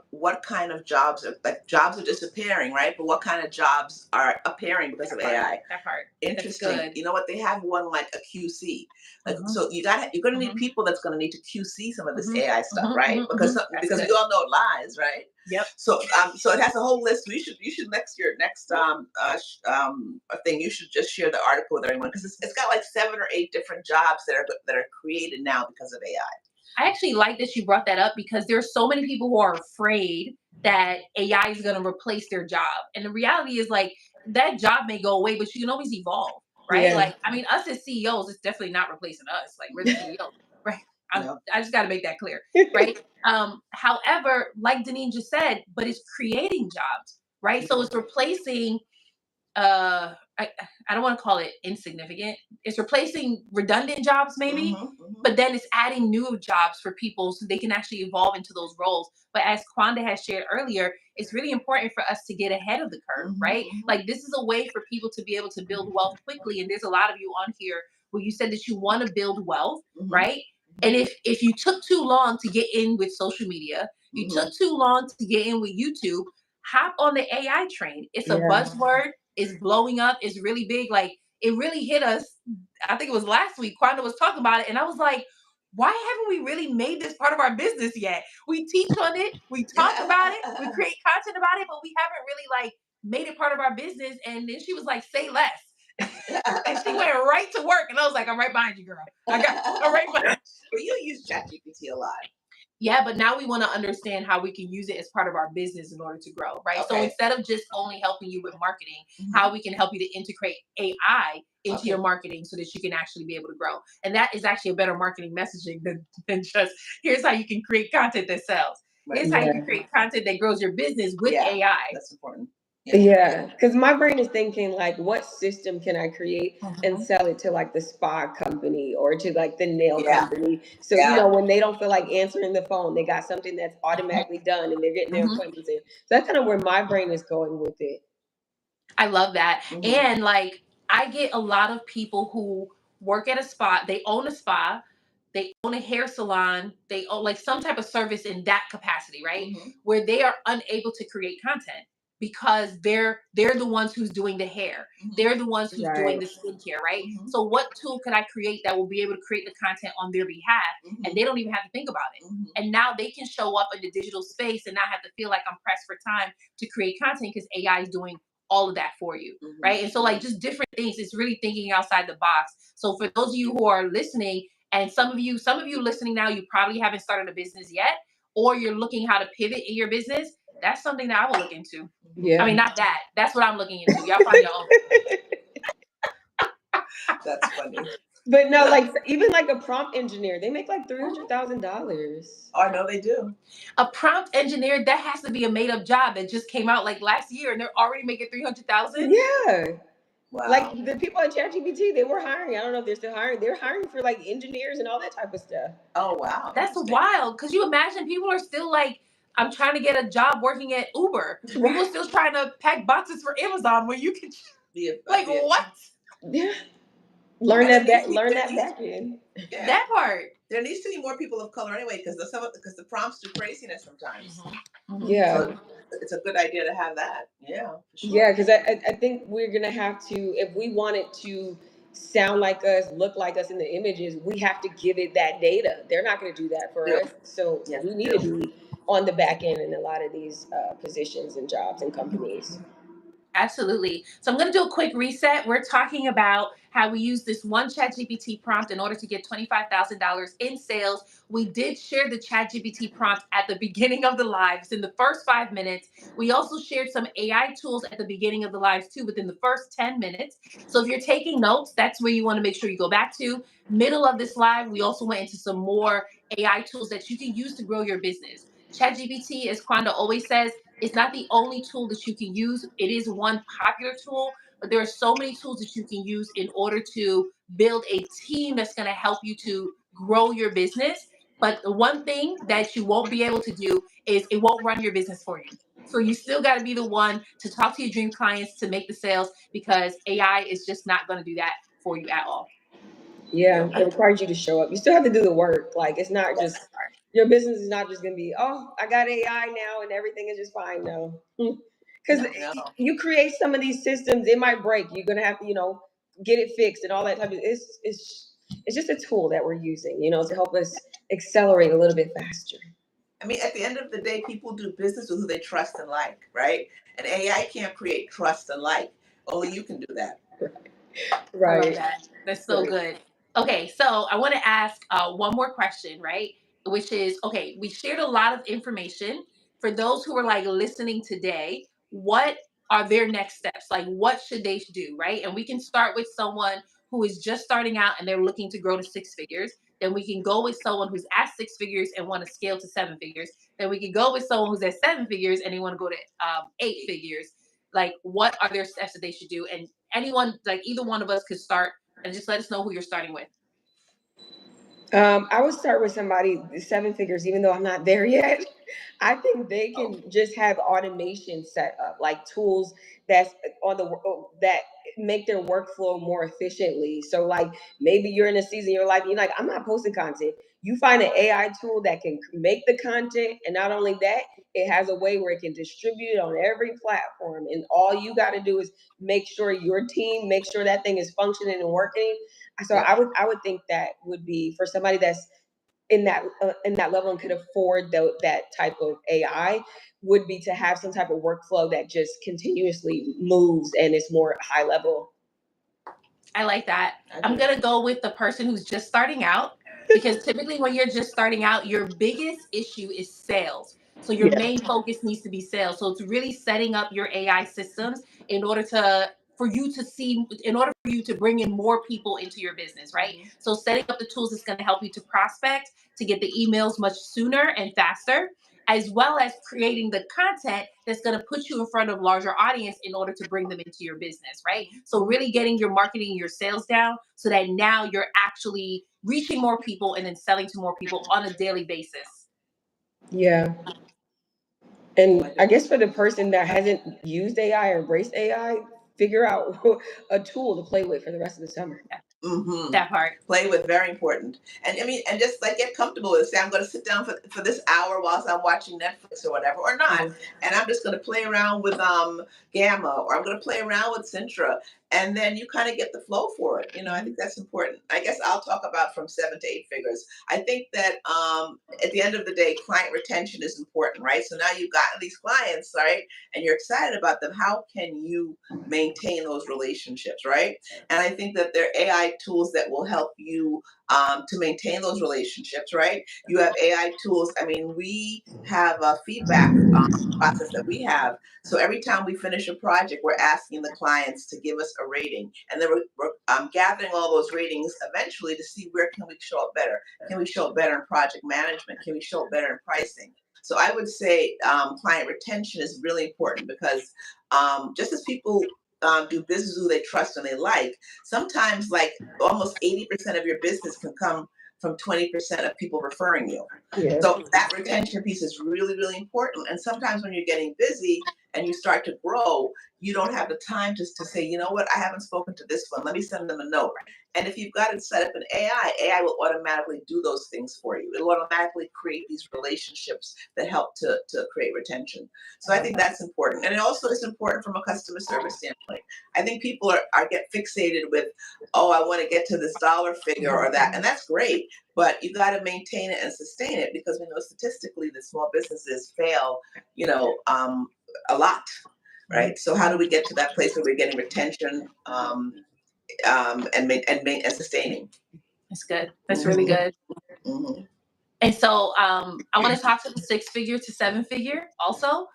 what kind of jobs jobs are disappearing, right? But what kind of jobs are appearing because of AI. That part. Interesting. You know what? They have one like a QC. So you're gonna need people that's gonna need to QC some of this AI stuff, right? Because we all know it lies, right? Yep. So it has a whole list. You should next thing you should just share the article with everyone because it's got like 7 or 8 different jobs that are created now because of AI. I actually like that you brought that up because there's so many people who are afraid that AI is going to replace their job. And the reality is like that job may go away, but you can always evolve, right? Yeah. Like, I mean, us as CEOs, it's definitely not replacing us. Like we're the CEO, right? I just got to make that clear, right? However, like Deneen just said, but it's creating jobs, right? So it's replacing I don't want to call it insignificant. It's replacing redundant jobs, maybe, but then it's adding new jobs for people so they can actually evolve into those roles. But as Quonda has shared earlier, it's really important for us to get ahead of the curve, right? Like this is a way for people to be able to build wealth quickly. And there's a lot of you on here where you said that you want to build wealth, right? And if you took too long to get in with social media, you took too long to get in with YouTube, hop on the AI train. It's a buzzword. It's blowing up. It's really big. Like it really hit us. I think it was last week. Quonda was talking about it, and I was like, "Why haven't we really made this part of our business yet? We teach on it, we talk about it, we create content about it, but we haven't really like made it part of our business." And then she was like, "Say less," and she went right to work. And I was like, "I'm right behind you, girl. I'm right behind you." But you use ChatGPT a lot. Yeah, but now we want to understand how we can use it as part of our business in order to grow, right? Okay. So instead of just only helping you with marketing, how we can help you to integrate AI into your marketing so that you can actually be able to grow. And that is actually a better marketing messaging than just here's how you can create content that sells. Here's how you can create content that grows your business with AI. That's important. Yeah, because my brain is thinking like, what system can I create and sell it to like the spa company or to like the nail company? So when they don't feel like answering the phone, they got something that's automatically done and they're getting their appointments in. So that's kind of where my brain is going with it. I love that. And like I get a lot of people who work at a spa, they own a spa, they own a hair salon, they own like some type of service in that capacity, right? Where they are unable to create content because they're the ones who's doing the hair. They're the ones who's doing the skincare, right? So what tool can I create that will be able to create the content on their behalf and they don't even have to think about it. And now they can show up in the digital space and not have to feel like I'm pressed for time to create content because AI is doing all of that for you, right? And so like just different things, it's really thinking outside the box. So for those of you who are listening, and some of you listening now, you probably haven't started a business yet, or you're looking how to pivot in your business. That's something that I will look into. I mean, not that. That's what I'm looking into. Y'all find your own. That's funny. But no, like even like a prompt engineer, they make like $300,000. Oh, I know they do. A prompt engineer, that has to be a made up job that just came out like last year, and they're already making 300,000. Yeah. Wow. Like the people at ChatGPT, they were hiring. I don't know if they're still hiring. They're hiring for like engineers and all that type of stuff. Oh, wow. That's wild. Because you imagine people are still like, I'm trying to get a job working at Uber. People still trying to pack boxes for Amazon where you can like what? Yeah. Learn that back end. Yeah. That part. There needs to be more people of color anyway, because the prompts do craziness sometimes. Yeah. So it's a good idea to have that. Yeah, for sure. Yeah, because I think we're gonna have to, if we want it to sound like us, look like us in the images, we have to give it that data. They're not gonna do that for us. So Yeah. we need to be on the back end in a lot of these positions and jobs and companies. Absolutely. So I'm going to do a quick reset. We're talking about how we use this one ChatGPT prompt in order to get $25,000 in sales. We did share the ChatGPT prompt at the beginning of the lives in the first 5 minutes. We also shared some AI tools at the beginning of the lives too, within the first 10 minutes. So if you're taking notes, that's where you want to make sure you go back to. Middle of this live, we also went into some more AI tools that you can use to grow your business. ChatGPT, as Quonda always says, it's not the only tool that you can use. It is one popular tool, but there are so many tools that you can use in order to build a team that's going to help you to grow your business. But the one thing that you won't be able to do is it won't run your business for you. So you still got to be the one to talk to your dream clients to make the sales, because AI is just not going to do that for you at all. Yeah, it requires you to show up. You still have to do the work. Like it's not just your business is not just gonna be, oh, I got AI now and everything is just fine. No. Because you create some of these systems, it might break. You're gonna have to, get it fixed and all that type of it's just a tool that we're using, to help us accelerate a little bit faster. I mean, at the end of the day, people do business with who they trust and like, right? And AI can't create trust and like. Only you can do that. Right. I love that. That's so good. Okay, so I want to ask one more question, right? Which is, okay, we shared a lot of information. For those who are like listening today, what are their next steps? Like, what should they do, right? And we can start with someone who is just starting out and they're looking to grow to 6 figures. Then we can go with someone who's at 6 figures and want to scale to 7 figures. Then we can go with someone who's at 7 figures and they want to go to 8 figures. Like, what are their steps that they should do? And anyone, like either one of us could start, and just let us know who you're starting with. I would start with somebody 7 figures, even though I'm not there yet. I think they can just have automation set up, like tools that's on that make their workflow more efficiently. So, like maybe you're in a season, you're like, I'm not posting content. You find an AI tool that can make the content, and not only that, it has a way where it can distribute it on every platform, and all you got to do is make sure your team make sure that thing is functioning and working. So I would think that would be for somebody that's in that level and could afford that type of AI, would be to have some type of workflow that just continuously moves and is more high level. I like that. I'm gonna go with the person who's just starting out, because typically when you're just starting out, your biggest issue is sales. So your main focus needs to be sales. So it's really setting up your AI systems in order for you to bring in more people into your business, right? So setting up the tools is going to help you to prospect, to get the emails much sooner and faster, as well as creating the content that's going to put you in front of larger audience in order to bring them into your business, right? So really getting your marketing, your sales down, so that now you're actually reaching more people and then selling to more people on a daily basis. Yeah. And I guess for the person that hasn't used AI or embraced AI, figure out a tool to play with for the rest of the summer. That part. Play with, very important. And I mean, and just like get comfortable with it. Say, I'm going to sit down for this hour whilst I'm watching Netflix or whatever, or not. And I'm just going to play around with Gamma, or I'm going to play around with Sintra. And then you kind of get the flow for it. I think that's important. I guess I'll talk about from 7 to 8 figures. I think that at the end of the day, client retention is important, right? So now you've gotten these clients, right? And you're excited about them. How can you maintain those relationships, right? And I think that there are AI tools that will help you to maintain those relationships, right? You have AI tools. I mean, we have a feedback process that we have. So every time we finish a project, we're asking the clients to give us a rating, and then we're gathering all those ratings eventually to see where can we show up better. Can we show up better in project management? Can we show up better in pricing? So I would say client retention is really important because just as people do business who they trust and they like, sometimes like almost 80% of your business can come from 20% of people referring you. Yeah. So that retention piece is really, really important. And sometimes when you're getting busy and you start to grow, you don't have the time just to say, you know what, I haven't spoken to this one. Let me send them a note. And if you've got it set up in AI will automatically do those things for you. It'll automatically create these relationships that help to create retention. So I think that's important. And it also is important from a customer service standpoint. I think people are get fixated with, oh, I want to get to this dollar figure or that. And that's great. But you got to maintain it and sustain it because we know statistically that small businesses fail, a lot, right? So how do we get to that place where we're getting retention and sustaining? That's good. That's really good. Mm-hmm. And so I want to talk to the 6-figure to 7-figure also,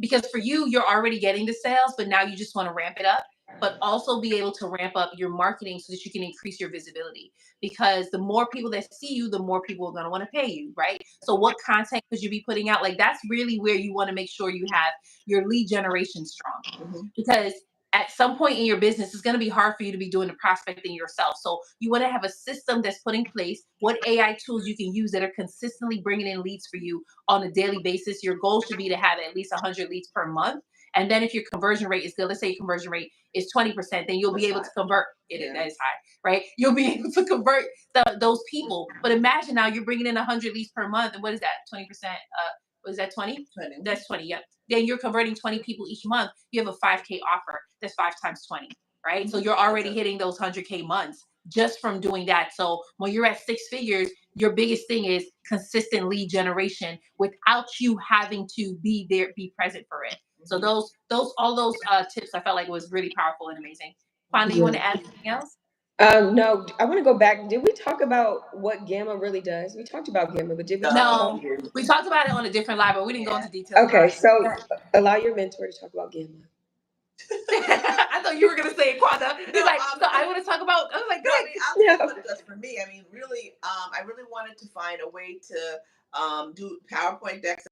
because for you, you're already getting the sales, but now you just want to ramp it up, but also be able to ramp up your marketing so that you can increase your visibility. Because the more people that see you, the more people are going to want to pay you, right? So what content could you be putting out? Like that's really where you want to make sure you have your lead generation strong, because at some point in your business, it's going to be hard for you to be doing the prospecting yourself. So you want to have a system that's put in place, what AI tools you can use that are consistently bringing in leads for you on a daily basis. Your goal should be to have at least 100 leads per month. And then if your conversion rate is good, let's say your conversion rate is 20%, then you'll be able to convert it. That is high, right? You'll be able to convert those people. But imagine now you're bringing in 100 leads per month. And what is that? 20%? What is that, 20? 20. That's 20, yep. Then you're converting 20 people each month. You have a 5K offer. That's 5 times 20, right? So you're already hitting those 100K months just from doing that. So when you're at 6 figures, your biggest thing is consistent lead generation without you having to be there, be present for it. So all those tips I felt like was really powerful and amazing. Quonda, you want to add anything else? No, I want to go back. Did we talk about what Gamma really does? We talked about Gamma, but did we talk about? No, we talked about it on a different live, but we didn't go into details about Okay, it. so allow your mentor to talk about Gamma. I thought you were gonna say it, Quonda. He's like, so I want to talk about. I was like, No, I mean, I'll tell you what it does for me. I mean, really, I really wanted to find a way to do PowerPoint decks,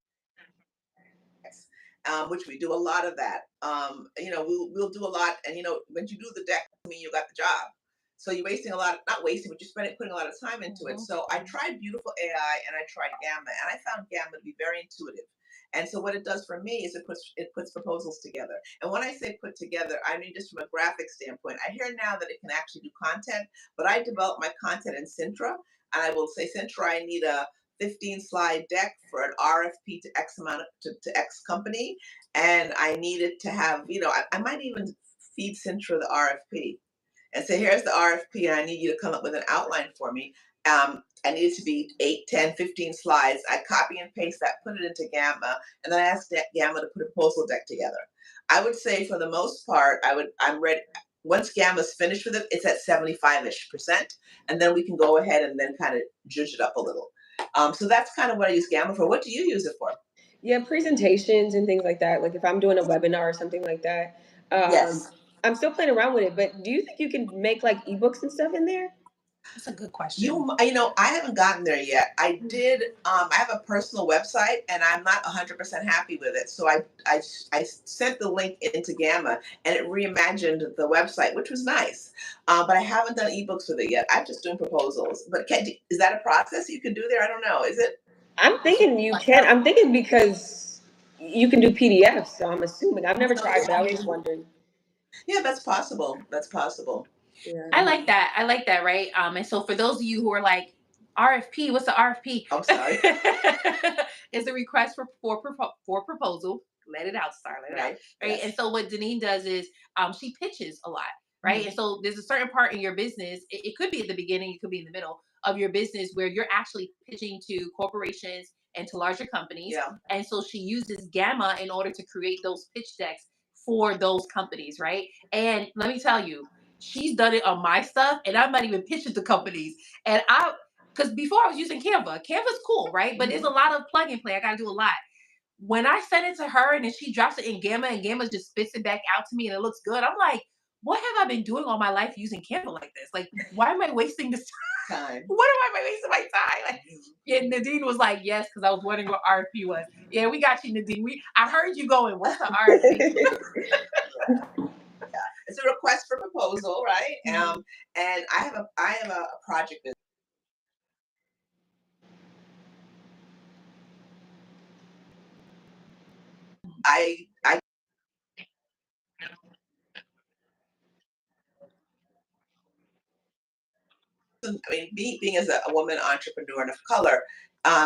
which we do a lot of that. We'll do a lot, and when you do the deck, I mean, you got the job. So you're wasting a lot, not wasting, but you're putting a lot of time into it. So I tried Beautiful AI and I tried Gamma, and I found Gamma to be very intuitive. And so what it does for me is it puts proposals together. And when I say put together, I mean just from a graphic standpoint. I hear now that it can actually do content, but I develop my content in Sintra, and I will say, Sintra, I need a 15 slide deck for an RFP to X amount to X company, and I needed to have, I might even feed Sintra the RFP and say, here's the RFP, and I need you to come up with an outline for me. I need it to be 8, 10, 15 slides. I copy and paste that, put it into Gamma, and then I asked Gamma to put a proposal deck together. I would say for the most part, I'm ready. Once Gamma's finished with it, it's at 75-ish%, and then we can go ahead and then kind of judge it up a little. So that's kind of what I use Gamma for. What do you use it for? Yeah, presentations and things like that. Like if I'm doing a webinar or something like that. Yes. I'm still playing around with it, but do you think you can make like ebooks and stuff in there? That's a good question. I haven't gotten there yet. I did. I have a personal website, and I'm not 100% happy with it. So I sent the link into Gamma, and it reimagined the website, which was nice. But I haven't done ebooks with it yet. I'm just doing proposals. But is that a process you can do there? I don't know. Is it? I'm thinking you can. I'm thinking because you can do PDFs, so I'm assuming. I've never tried, but I was just wondering. Yeah, that's possible. That's possible. Yeah. I like that. I like that, right? And so for those of you who are like, RFP, what's the RFP? I'm sorry. It's a request for proposal. Let it out, Star. Let it out. Right. Yes. And so what Deneen does is she pitches a lot. Right. And so there's a certain part in your business. It could be at the beginning, it could be in the middle of your business where you're actually pitching to corporations and to larger companies. Yeah. And so she uses Gamma in order to create those pitch decks for those companies. Right. And let me tell you, she's done it on my stuff, and I might even pitch it to companies. And because before I was using Canva's cool, right? But there's a lot of plug and play. I got to do a lot. When I send it to her and then she drops it in Gamma and Gamma just spits it back out to me and it looks good, I'm like, what have I been doing all my life using Canva like this? Like, why am I wasting this time? What am I wasting my time? Like, yeah, Nadine was like, yes, because I was wondering what RFP was. Yeah, we got you, Nadine. I heard you going, what's the RFP? It's a request for proposal, right? And I have a project business. I mean, being as a woman entrepreneur and of color,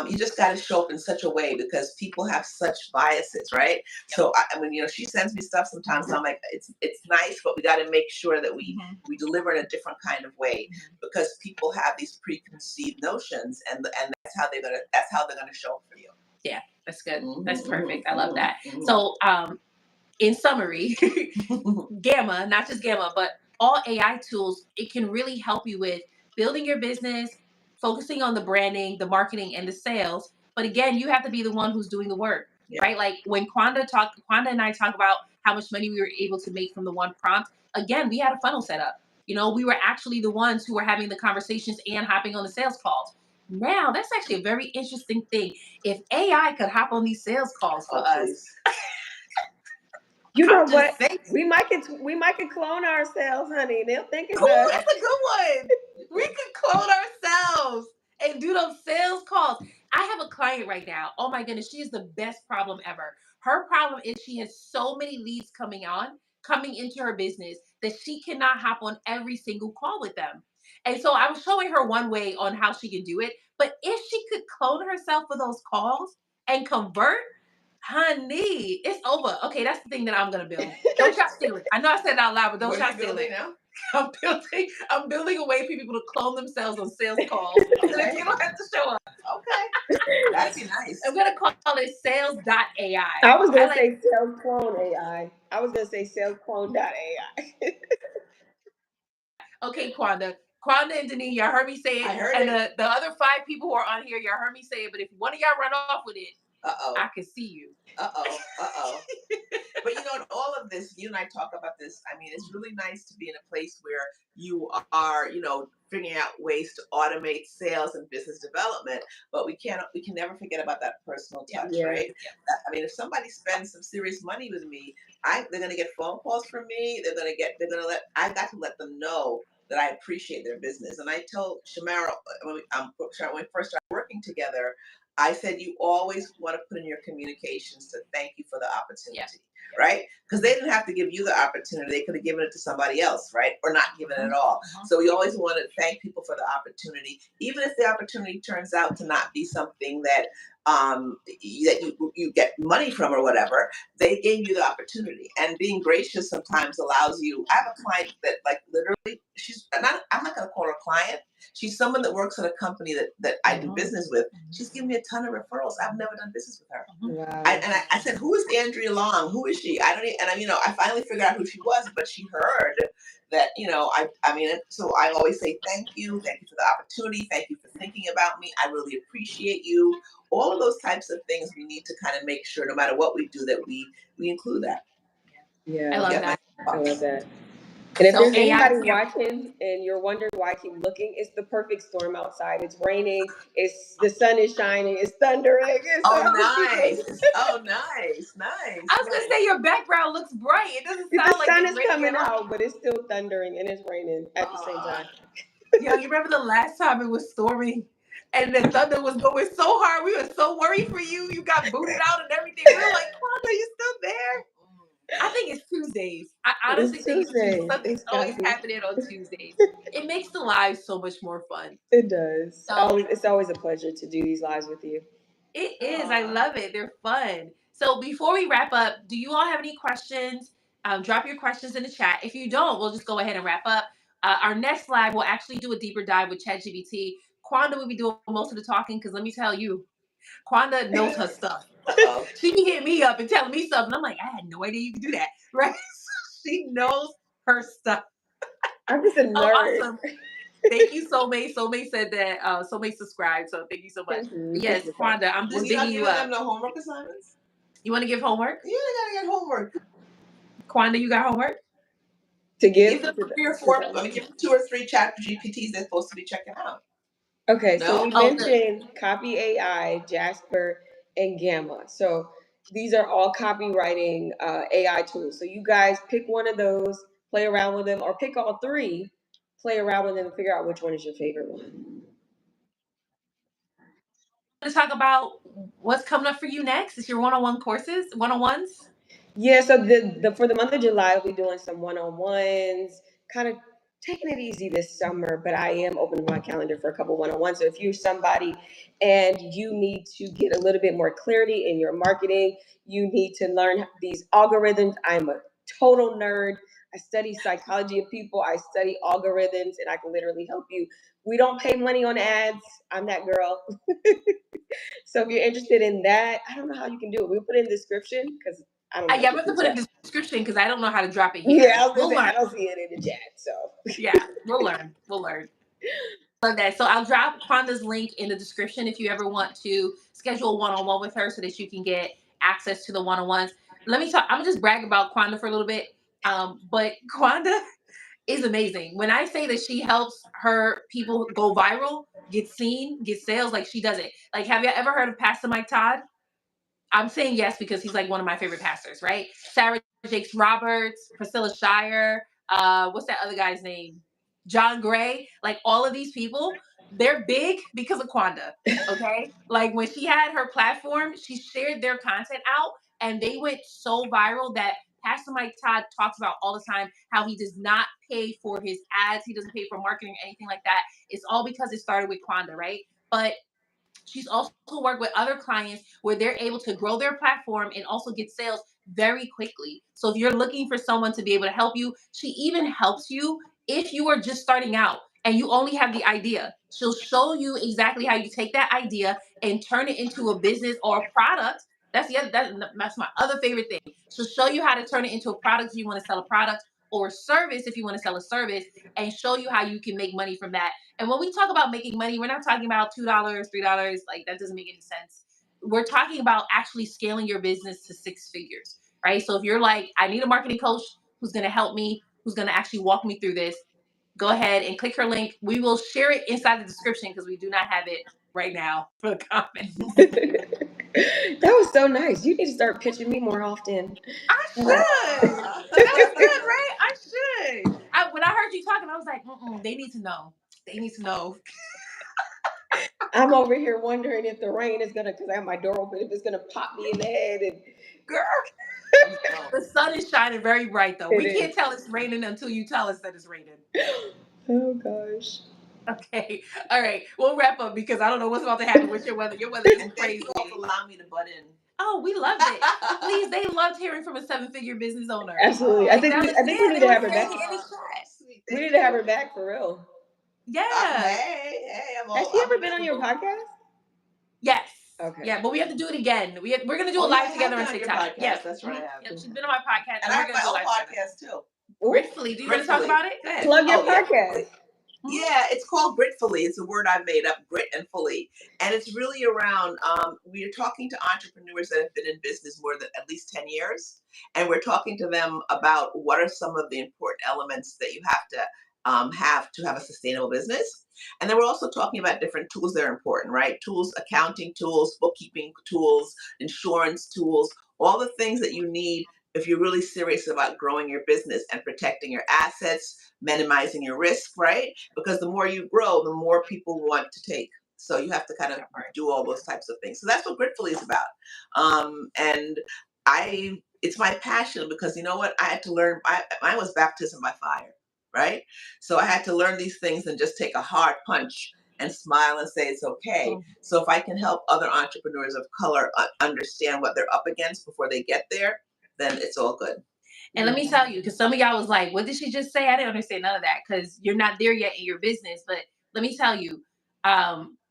you just got to show up in such a way because people have such biases, right? So I mean, she sends me stuff sometimes. So I'm like, it's nice, but we got to make sure that we deliver in a different kind of way because people have these preconceived notions, and that's how they're gonna show up for you. Yeah, that's good. That's perfect. I love that. So, in summary, Gamma, not just Gamma, but all AI tools, it can really help you with building your business, focusing on the branding, the marketing, and the sales. But again, you have to be the one who's doing the work, right? Like when Quonda and I talk about how much money we were able to make from the one prompt. Again, we had a funnel set up. We were actually the ones who were having the conversations and hopping on the sales calls. Now, that's actually a very interesting thing. If AI could hop on these sales calls for us. You know what? We might could clone ourselves, honey. They'll think it's us. That's a good one. We could clone ourselves and do those sales calls. I have a client right now. Oh my goodness, she is the best problem ever. Her problem is she has so many leads coming into her business that she cannot hop on every single call with them. And so I was showing her one way on how she can do it. But if she could clone herself for those calls and convert, honey, it's over. Okay, that's the thing that I'm gonna build. Don't y'all steal it. I know I said it out loud, but don't y'all steal it. Now? I'm building a way for people to clone themselves on sales calls so that you don't have to show up. Okay. That'd be nice. I'm gonna call it sales.ai. I was gonna say sales clone AI. I was gonna say sales clone.ai. Okay, Quonda and Denise, y'all heard me say it. I heard and it. The other 5 people who are on here, y'all heard me say it. But if one of y'all run off with it, I can see you. But in all of this, you and I talk about this. I mean, it's really nice to be in a place where you are, figuring out ways to automate sales and business development. But we can never forget about that personal touch, right? I mean, if somebody spends some serious money with me, they're gonna get phone calls from me. I got to let them know that I appreciate their business. And I told Shamara when we first started working together, I said, you always want to put in your communications to thank you for the opportunity, right? Because they didn't have to give you the opportunity. They could have given it to somebody else, right? Or not given it at all. So we always want to thank people for the opportunity, even if the opportunity turns out to not be something that you get money from or whatever. They gave you the opportunity, and being gracious sometimes allows you. I have a client that literally I'm not going to call her a client. She's someone that works at a company that I do business with. She's given me a ton of referrals. I've never done business with her. Wow. I said, who is Andrea Long? Who is she? I don't even, and I finally figured out who she was, but she heard that, so I always say, thank you for the opportunity. Thank you for thinking about me. I really appreciate you. All of those types of things we need to kind of make sure no matter what we do that we include that. Yeah. I love that. I love that. And if there's anybody watching and you're wondering why I keep looking, it's the perfect storm outside. It's raining. The sun is shining. It's thundering. Nice. Nice. I was gonna say your background looks bright. It doesn't sound like the sun is coming out, but it's still thundering and it's raining at the same time. You remember the last time it was storming and the thunder was going so hard? We were so worried for you. You got booted out and everything. We were like, Quonda, are you still there? I think it's Tuesdays. I honestly think it's Tuesdays. Something's always happening on Tuesdays. It makes the lives so much more fun. It does. It's always a pleasure to do these lives with you. It is. I love it. They're fun. So before we wrap up, do you all have any questions? Drop your questions in the chat. If you don't, we'll just go ahead and wrap up. Our next live, we'll actually do a deeper dive with ChatGPT. Quonda will be doing most of the talking because let me tell you, Quonda knows her stuff. She be hitting me up and telling me something. I'm like, I had no idea you could do that. Right? She knows her stuff. I'm just a nerd. Oh, awesome. Thank you, Soulmate. Soulmate said that Soulmate subscribed, so thank you so much. Thank you. Yes, Quonda, I'm just You're not digging you giving up. them no homework assignments? You want to give homework? Yeah, they gotta get homework. Quonda, you got homework? To give Give them to 3 or to 4. them. I mean, give them 2 or 3 chat GPTs they're supposed to be checking out. Okay, so No? we Oh, mentioned copy AI, Jasper, and Gamma. So these are all copywriting AI tools. So you guys pick one of those, play around with them, or pick all three, play around with them, and figure out which one is your favorite one. to talk about what's coming up for you next? Is your one-on-one courses, one-on-ones? Yeah, so the for the month of July, we'll be doing some one-on-ones, kind of taking it easy this summer, but I am opening my calendar for a couple one-on-ones. So if you're somebody and you need to get a little bit more clarity in your marketing, you need to learn these algorithms. I'm a total nerd. I study psychology of people. I study algorithms, and I can literally help you. We don't pay money on ads. I'm that girl. So if you're interested in that, I don't know how you can do it. We'll put it in the description because I don't know. Yeah, I'm going to put it in the description because I don't know how to drop it here. Yeah, I was We'll gonna say learn. I don't see it in the chat. So Yeah, we'll learn. We'll learn. Love that. So I'll drop Quonda's link in the description if you ever want to schedule a one-on-one with her so that you can get access to the one-on-ones. Let me talk. I'm gonna just brag about Quonda for a little bit. But Quonda is amazing. When I say that she helps her people go viral, get seen, get sales, like she does it. Like, have you ever heard of Pastor Mike Todd? I'm saying yes because he's like one of my favorite pastors, right? Sarah Jakes Roberts, Priscilla Shire, what's that other guy's name? John Gray. Like all of these people, they're big because of Quonda. Okay. Like when she had her platform, she shared their content out and they went so viral that Pastor Mike Todd talks about all the time how he does not pay for his ads. He doesn't pay for marketing or anything like that. It's all because it started with Quonda, right? But she's also worked with other clients where they're able to grow their platform and also get sales very quickly. So if you're looking for someone to be able to help you, she even helps you if you are just starting out and you only have the idea. She'll show you exactly how you take that idea and turn it into a business or a product. That's my other favorite thing. She'll show you how to turn it into a product if you want to sell a product or a service if you want to sell a service and show you how you can make money from that. And when we talk about making money, we're not talking about $2, $3. Like that doesn't make any sense. We're talking about actually scaling your business to 6 figures, right? So if you're like, I need a marketing coach who's going to help me, who's going to actually walk me through this, go ahead and click her link. We will share it inside the description because we do not have it right now for the comments. that was so nice. You need to start pitching me more often. I should. That's good, right? I should. When I heard you talking, I was like, they need to know. They need to know. I'm over here wondering if the rain is gonna, because I have my door open, if it's gonna pop me in the head. And Girl, the sun is shining very bright though. We can't tell it's raining until you tell us that it's raining. Oh gosh. Okay. All right. We'll wrap up because I don't know what's about to happen with your weather. Your weather is And crazy. thank you all for allowing me to butt in. Oh, we loved it. Please, they loved hearing from a 7-figure business owner. Absolutely. I think we need to have her back. We need to have her back for real. Yeah. Hey, Has she ever been on your podcast? Yes. Okay. Yeah, but we have to do it again. We're going to do a live together on TikTok. Yes, that's right. Yep, she's been on my podcast, And I have my own podcast too. Gritfully. Do you want to talk about it? Go ahead. Plug your podcast. Yeah, it's called Gritfully. It's a word I made up, grit and fully. And it's really around, we're talking to entrepreneurs that have been in business more than at least 10 years. And we're talking to them about what are some of the important elements that you have to have a sustainable business. And then we're also talking about different tools that are important, right? Tools, accounting tools, bookkeeping tools, insurance tools, all the things that you need if you're really serious about growing your business and protecting your assets, minimizing your risk, right? Because the more you grow, the more people want to take. So you have to kind of do all those types of things. So that's what Gritfully is about. And it's my passion because you know what? I had to learn. Mine was baptism by fire, right? So I had to learn these things and just take a hard punch and smile and say it's okay. So if I can help other entrepreneurs of color understand what they're up against before they get there, then it's all good. And let me tell you, because some of y'all was like, what did she just say? I didn't understand none of that because you're not there yet in your business. But let me tell you,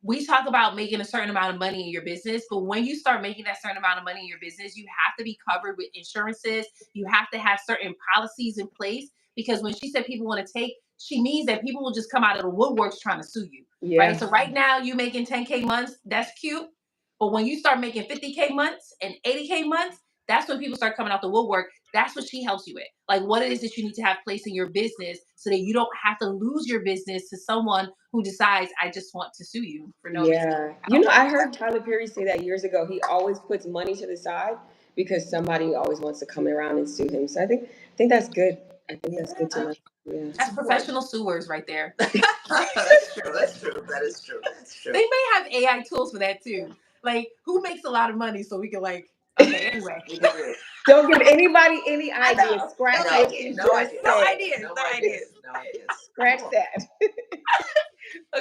we talk about making a certain amount of money in your business. But when you start making that certain amount of money in your business, you have to be covered with insurances. You have to have certain policies in place because when she said people want to take, she means that people will just come out of the woodworks trying to sue you. Yeah. Right. So right now you making 10K months. That's cute. But when you start making 50K months and 80K months, that's when people start coming out the woodwork. That's what she helps you with. Like what it is that you need to have place in your business so that you don't have to lose your business to someone who decides, I just want to sue you for no reason. Yeah. You know, I heard Tyler Perry say that years ago. He always puts money to the side because somebody always wants to come around and sue him. So I think that's good. I think that's good to know. Yeah. That's professional suers right there. That's true. That's true. That is true. That's true. They may have AI tools for that too. Like who makes a lot of money so we can like, okay, anyway. Don't give anybody any ideas. know. Scratch No what ideas. you No just ideas. said. No ideas. No No ideas. ideas. No ideas. Scratch that.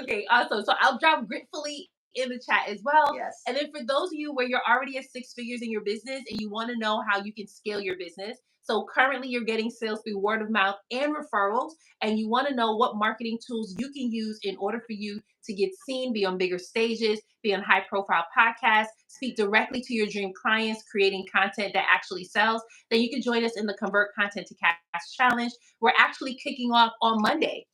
Okay, awesome. So I'll drop Gritfully in the chat as well. Yes. And then for those of you where you're already at 6 figures in your business and you want to know how you can scale your business. So currently you're getting sales through word of mouth and referrals, and you want to know what marketing tools you can use in order for you to get seen, be on bigger stages, be on high profile podcasts, speak directly to your dream clients, creating content that actually sells, then you can join us in the Convert Content to Cash Challenge. We're actually kicking off on Monday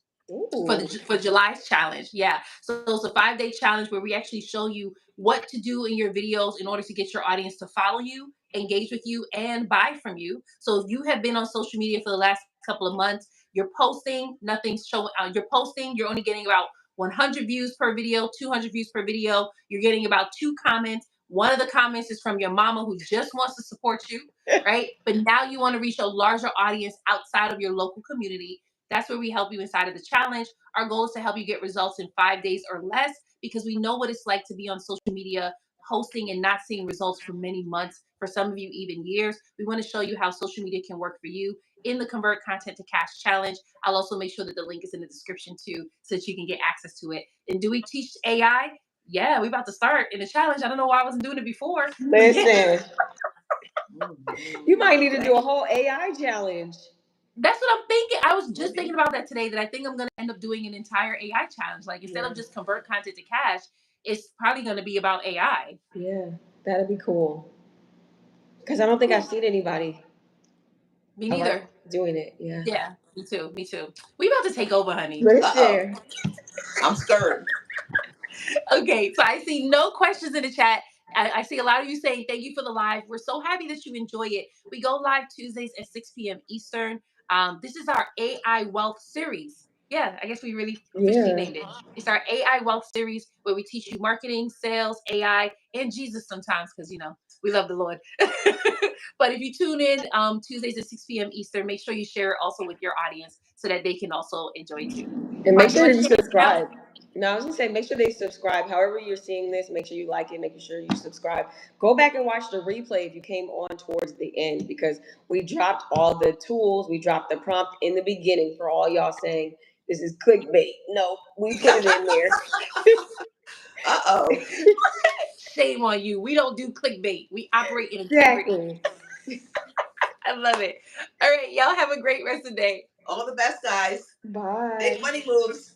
for July's challenge. Yeah. So it's a 5-day challenge where we actually show you what to do in your videos in order to get your audience to follow you, engage with you, and buy from you. So if you have been on social media for the last couple of months, you're posting, nothing's showing. You're posting, you're only getting about 100 views per video, 200 views per video. You're getting about 2 comments. One of the comments is from your mama who just wants to support you, right? But now you want to reach a larger audience outside of your local community. That's where we help you inside of the challenge. Our goal is to help you get results in 5 days or less because we know what it's like to be on social media posting and not seeing results for many months, for some of you even years. We want to show you how social media can work for you in the Convert Content to Cash Challenge. I'll also make sure that the link is in the description too so that you can get access to it. And do we teach AI? Yeah, we're about to start in the challenge. I don't know why I wasn't doing it before. Listen, you might need to do a whole AI challenge. That's what I'm thinking. I was just thinking about that today, that I think I'm going to end up doing an entire AI challenge. Like instead of just convert content to cash, it's probably going to be about AI. Yeah, that'd be cool. Because I don't think I've seen anybody Me neither. doing it. Yeah. Yeah, me too. Me too. We about to take over, honey. Listen. I'm scared. Okay, so I see no questions in the chat. I see a lot of you saying thank you for the live. We're so happy that you enjoy it. We go live Tuesdays at 6 p.m. Eastern. This is our AI Wealth series. Yeah, I guess we really officially named it. It's our AI Wealth series where we teach you marketing, sales, AI, and Jesus sometimes because, we love the Lord. But if you tune in Tuesdays at 6 p.m. Eastern, make sure you share it also with your audience so that they can also enjoy it too. And make sure you share it now? subscribe. No, I was gonna say make sure they subscribe. However you're seeing this, make sure you like it, making sure you subscribe. Go back and watch the replay if you came on towards the end because we dropped all the tools, we dropped the prompt in the beginning for all y'all saying this is clickbait. No, we put it in there. Uh-oh. Shame on you. We don't do clickbait. We operate in integrity. Exactly. I love it. All right, y'all have a great rest of the day. All the best, guys. Bye. Make money moves.